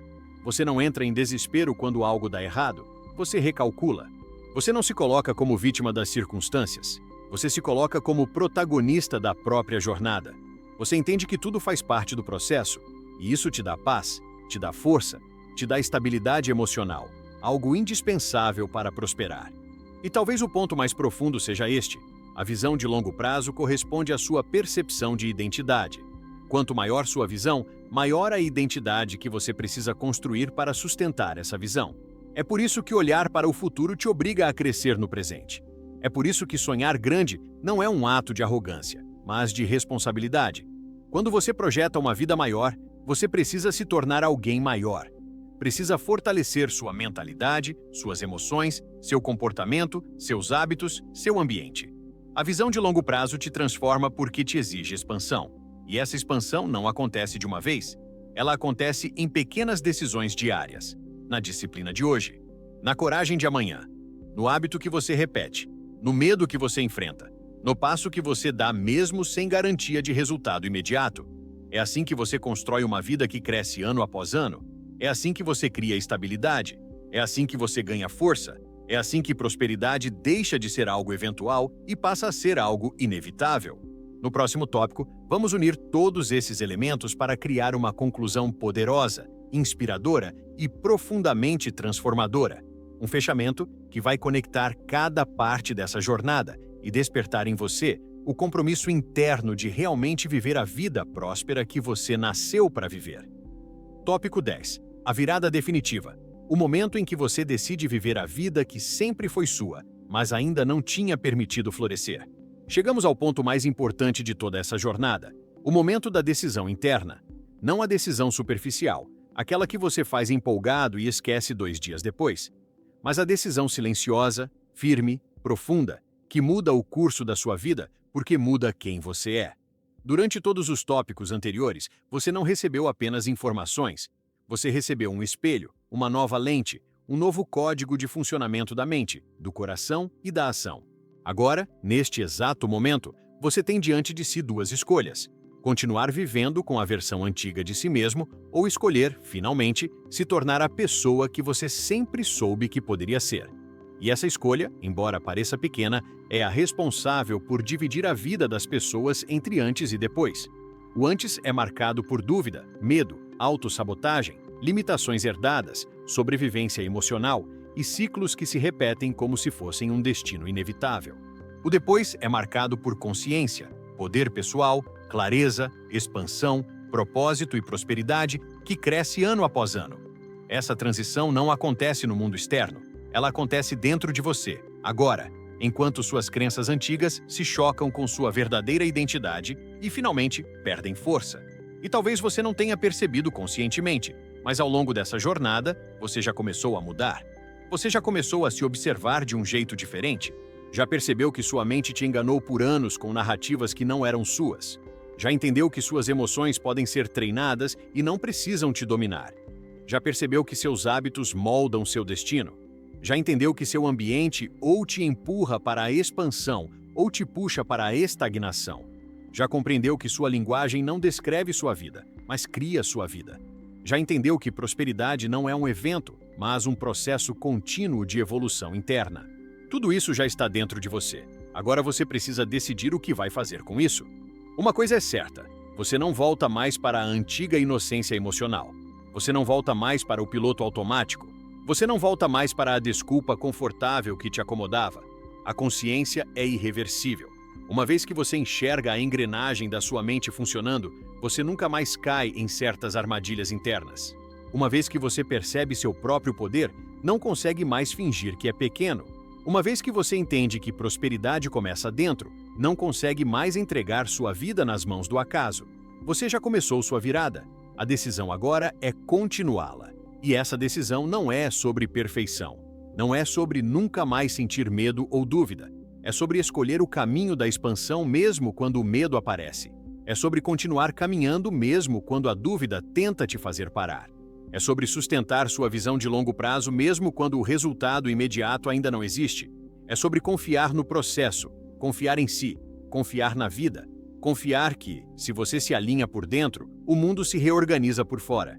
Você não entra em desespero quando algo dá errado, você recalcula. Você não se coloca como vítima das circunstâncias, você se coloca como protagonista da própria jornada. Você entende que tudo faz parte do processo, e isso te dá paz, te dá força, te dá estabilidade emocional, algo indispensável para prosperar. E talvez o ponto mais profundo seja este: a visão de longo prazo corresponde à sua percepção de identidade. Quanto maior sua visão, maior a identidade que você precisa construir para sustentar essa visão. É por isso que olhar para o futuro te obriga a crescer no presente. É por isso que sonhar grande não é um ato de arrogância, mas de responsabilidade. Quando você projeta uma vida maior, você precisa se tornar alguém maior. Precisa fortalecer sua mentalidade, suas emoções, seu comportamento, seus hábitos, seu ambiente. A visão de longo prazo te transforma porque te exige expansão. E essa expansão não acontece de uma vez. Ela acontece em pequenas decisões diárias. Na disciplina de hoje, na coragem de amanhã, no hábito que você repete, no medo que você enfrenta, no passo que você dá mesmo sem garantia de resultado imediato. É assim que você constrói uma vida que cresce ano após ano. É assim que você cria estabilidade. É assim que você ganha força. É assim que prosperidade deixa de ser algo eventual e passa a ser algo inevitável. No próximo tópico, vamos unir todos esses elementos para criar uma conclusão poderosa, inspiradora e profundamente transformadora. Um fechamento que vai conectar cada parte dessa jornada e despertar em você o compromisso interno de realmente viver a vida próspera que você nasceu para viver. Tópico 10. A virada definitiva. O momento em que você decide viver a vida que sempre foi sua, mas ainda não tinha permitido florescer. Chegamos ao ponto mais importante de toda essa jornada, o momento da decisão interna. Não a decisão superficial, aquela que você faz empolgado e esquece 2 dias depois, mas a decisão silenciosa, firme, profunda, que muda o curso da sua vida porque muda quem você é. Durante todos os tópicos anteriores, você não recebeu apenas informações, você recebeu um espelho, uma nova lente, um novo código de funcionamento da mente, do coração e da ação. Agora, neste exato momento, você tem diante de si 2 escolhas: continuar vivendo com a versão antiga de si mesmo ou escolher, finalmente, se tornar a pessoa que você sempre soube que poderia ser. E essa escolha, embora pareça pequena, é a responsável por dividir a vida das pessoas entre antes e depois. O antes é marcado por dúvida, medo, autossabotagem, limitações herdadas, sobrevivência emocional e ciclos que se repetem como se fossem um destino inevitável. O depois é marcado por consciência, poder pessoal, clareza, expansão, propósito e prosperidade que cresce ano após ano. Essa transição não acontece no mundo externo, ela acontece dentro de você, agora, enquanto suas crenças antigas se chocam com sua verdadeira identidade e, finalmente, perdem força. E talvez você não tenha percebido conscientemente, mas ao longo dessa jornada, você já começou a mudar. Você já começou a se observar de um jeito diferente. Já percebeu que sua mente te enganou por anos com narrativas que não eram suas. Já entendeu que suas emoções podem ser treinadas e não precisam te dominar. Já percebeu que seus hábitos moldam seu destino. Já entendeu que seu ambiente ou te empurra para a expansão ou te puxa para a estagnação. Já compreendeu que sua linguagem não descreve sua vida, mas cria sua vida. Já entendeu que prosperidade não é um evento, mas um processo contínuo de evolução interna. Tudo isso já está dentro de você. Agora você precisa decidir o que vai fazer com isso. Uma coisa é certa, você não volta mais para a antiga inocência emocional. Você não volta mais para o piloto automático. Você não volta mais para a desculpa confortável que te acomodava. A consciência é irreversível. Uma vez que você enxerga a engrenagem da sua mente funcionando, você nunca mais cai em certas armadilhas internas. Uma vez que você percebe seu próprio poder, não consegue mais fingir que é pequeno. Uma vez que você entende que prosperidade começa dentro, não consegue mais entregar sua vida nas mãos do acaso. Você já começou sua virada. A decisão agora é continuá-la. E essa decisão não é sobre perfeição. Não é sobre nunca mais sentir medo ou dúvida. É sobre escolher o caminho da expansão mesmo quando o medo aparece. É sobre continuar caminhando mesmo quando a dúvida tenta te fazer parar. É sobre sustentar sua visão de longo prazo mesmo quando o resultado imediato ainda não existe. É sobre confiar no processo, confiar em si, confiar na vida, confiar que, se você se alinha por dentro, o mundo se reorganiza por fora.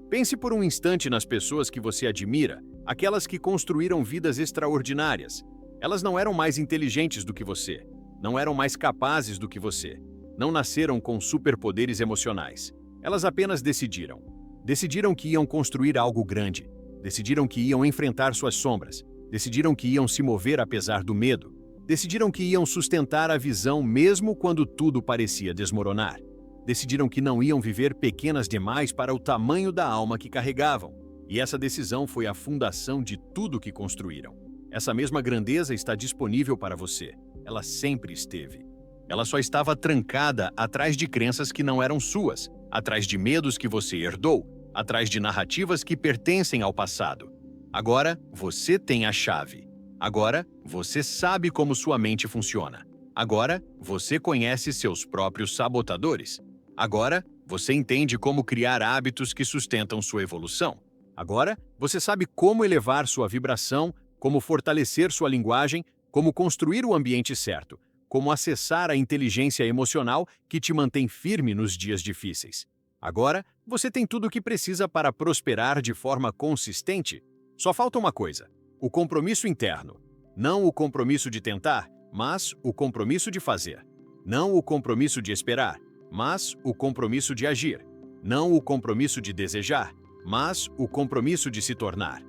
Pense por um instante nas pessoas que você admira, aquelas que construíram vidas extraordinárias. Elas não eram mais inteligentes do que você, não eram mais capazes do que você, não nasceram com superpoderes emocionais. Elas apenas decidiram. Decidiram que iam construir algo grande, decidiram que iam enfrentar suas sombras, decidiram que iam se mover apesar do medo, decidiram que iam sustentar a visão mesmo quando tudo parecia desmoronar. Decidiram que não iam viver pequenas demais para o tamanho da alma que carregavam. E essa decisão foi a fundação de tudo que construíram. Essa mesma grandeza está disponível para você. Ela sempre esteve. Ela só estava trancada atrás de crenças que não eram suas, atrás de medos que você herdou, atrás de narrativas que pertencem ao passado. Agora, você tem a chave. Agora, você sabe como sua mente funciona. Agora, você conhece seus próprios sabotadores. Agora, você entende como criar hábitos que sustentam sua evolução. Agora, você sabe como elevar sua vibração, como fortalecer sua linguagem, como construir o ambiente certo, como acessar a inteligência emocional que te mantém firme nos dias difíceis. Agora, você tem tudo o que precisa para prosperar de forma consistente. Só falta uma coisa: o compromisso interno. Não o compromisso de tentar, mas o compromisso de fazer. Não o compromisso de esperar, mas o compromisso de agir. Não o compromisso de desejar, mas o compromisso de se tornar.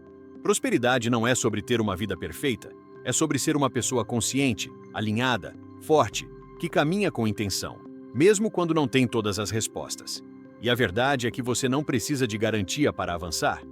Prosperidade não é sobre ter uma vida perfeita, é sobre ser uma pessoa consciente, alinhada, forte, que caminha com intenção, mesmo quando não tem todas as respostas. E a verdade é que você não precisa de garantia para avançar.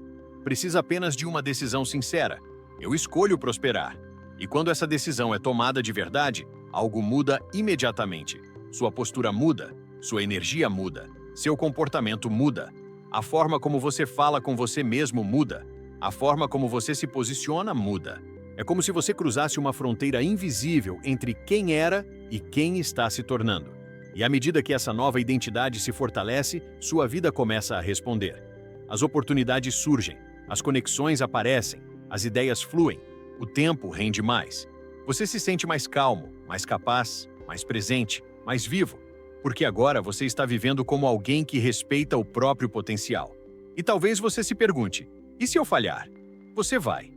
Precisa apenas de uma decisão sincera. Eu escolho prosperar. E quando essa decisão é tomada de verdade, algo muda imediatamente. Sua postura muda, sua energia muda, seu comportamento muda. A forma como você fala com você mesmo muda. A forma como você se posiciona muda. É como se você cruzasse uma fronteira invisível entre quem era e quem está se tornando. E à medida que essa nova identidade se fortalece, sua vida começa a responder. As oportunidades surgem, as conexões aparecem, as ideias fluem, o tempo rende mais. Você se sente mais calmo, mais capaz, mais presente, mais vivo, porque agora você está vivendo como alguém que respeita o próprio potencial. E talvez você se pergunte: e se eu falhar? Você vai.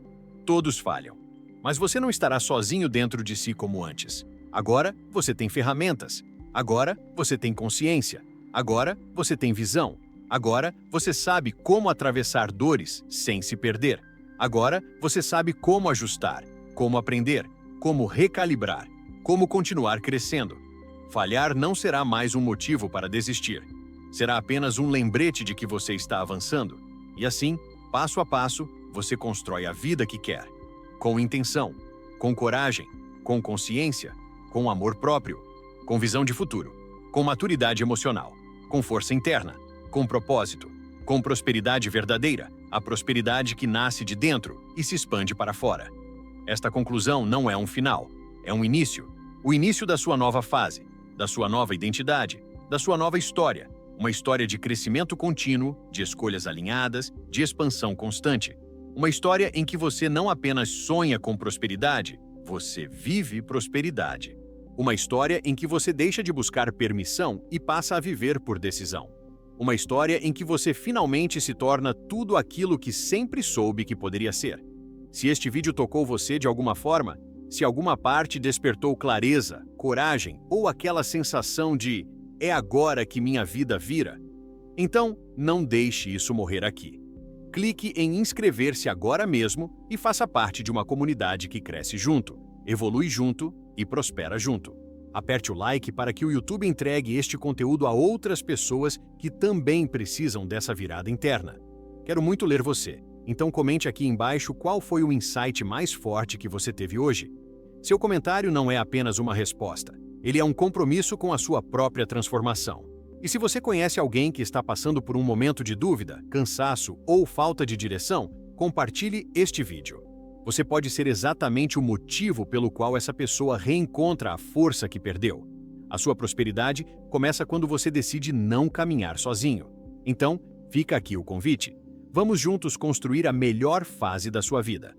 Todos falham. Mas você não estará sozinho dentro de si como antes. Agora você tem ferramentas. Agora você tem consciência. Agora você tem visão. Agora você sabe como atravessar dores sem se perder. Agora você sabe como ajustar, como aprender, como recalibrar, como continuar crescendo. Falhar não será mais um motivo para desistir. Será apenas um lembrete de que você está avançando. E assim, passo a passo, você constrói a vida que quer. Com intenção, com coragem, com consciência, com amor próprio, com visão de futuro, com maturidade emocional, com força interna, com propósito, com prosperidade verdadeira, a prosperidade que nasce de dentro e se expande para fora. Esta conclusão não é um final, é um início, o início da sua nova fase, da sua nova identidade, da sua nova história, uma história de crescimento contínuo, de escolhas alinhadas, de expansão constante. Uma história em que você não apenas sonha com prosperidade, você vive prosperidade. Uma história em que você deixa de buscar permissão e passa a viver por decisão. Uma história em que você finalmente se torna tudo aquilo que sempre soube que poderia ser. Se este vídeo tocou você de alguma forma, se alguma parte despertou clareza, coragem ou aquela sensação de "é agora que minha vida vira", então não deixe isso morrer aqui. Clique em inscrever-se agora mesmo e faça parte de uma comunidade que cresce junto, evolui junto e prospera junto. Aperte o like para que o YouTube entregue este conteúdo a outras pessoas que também precisam dessa virada interna. Quero muito ler você, então comente aqui embaixo qual foi o insight mais forte que você teve hoje. Seu comentário não é apenas uma resposta, ele é um compromisso com a sua própria transformação. E se você conhece alguém que está passando por um momento de dúvida, cansaço ou falta de direção, compartilhe este vídeo. Você pode ser exatamente o motivo pelo qual essa pessoa reencontra a força que perdeu. A sua prosperidade começa quando você decide não caminhar sozinho. Então, fica aqui o convite. Vamos juntos construir a melhor fase da sua vida.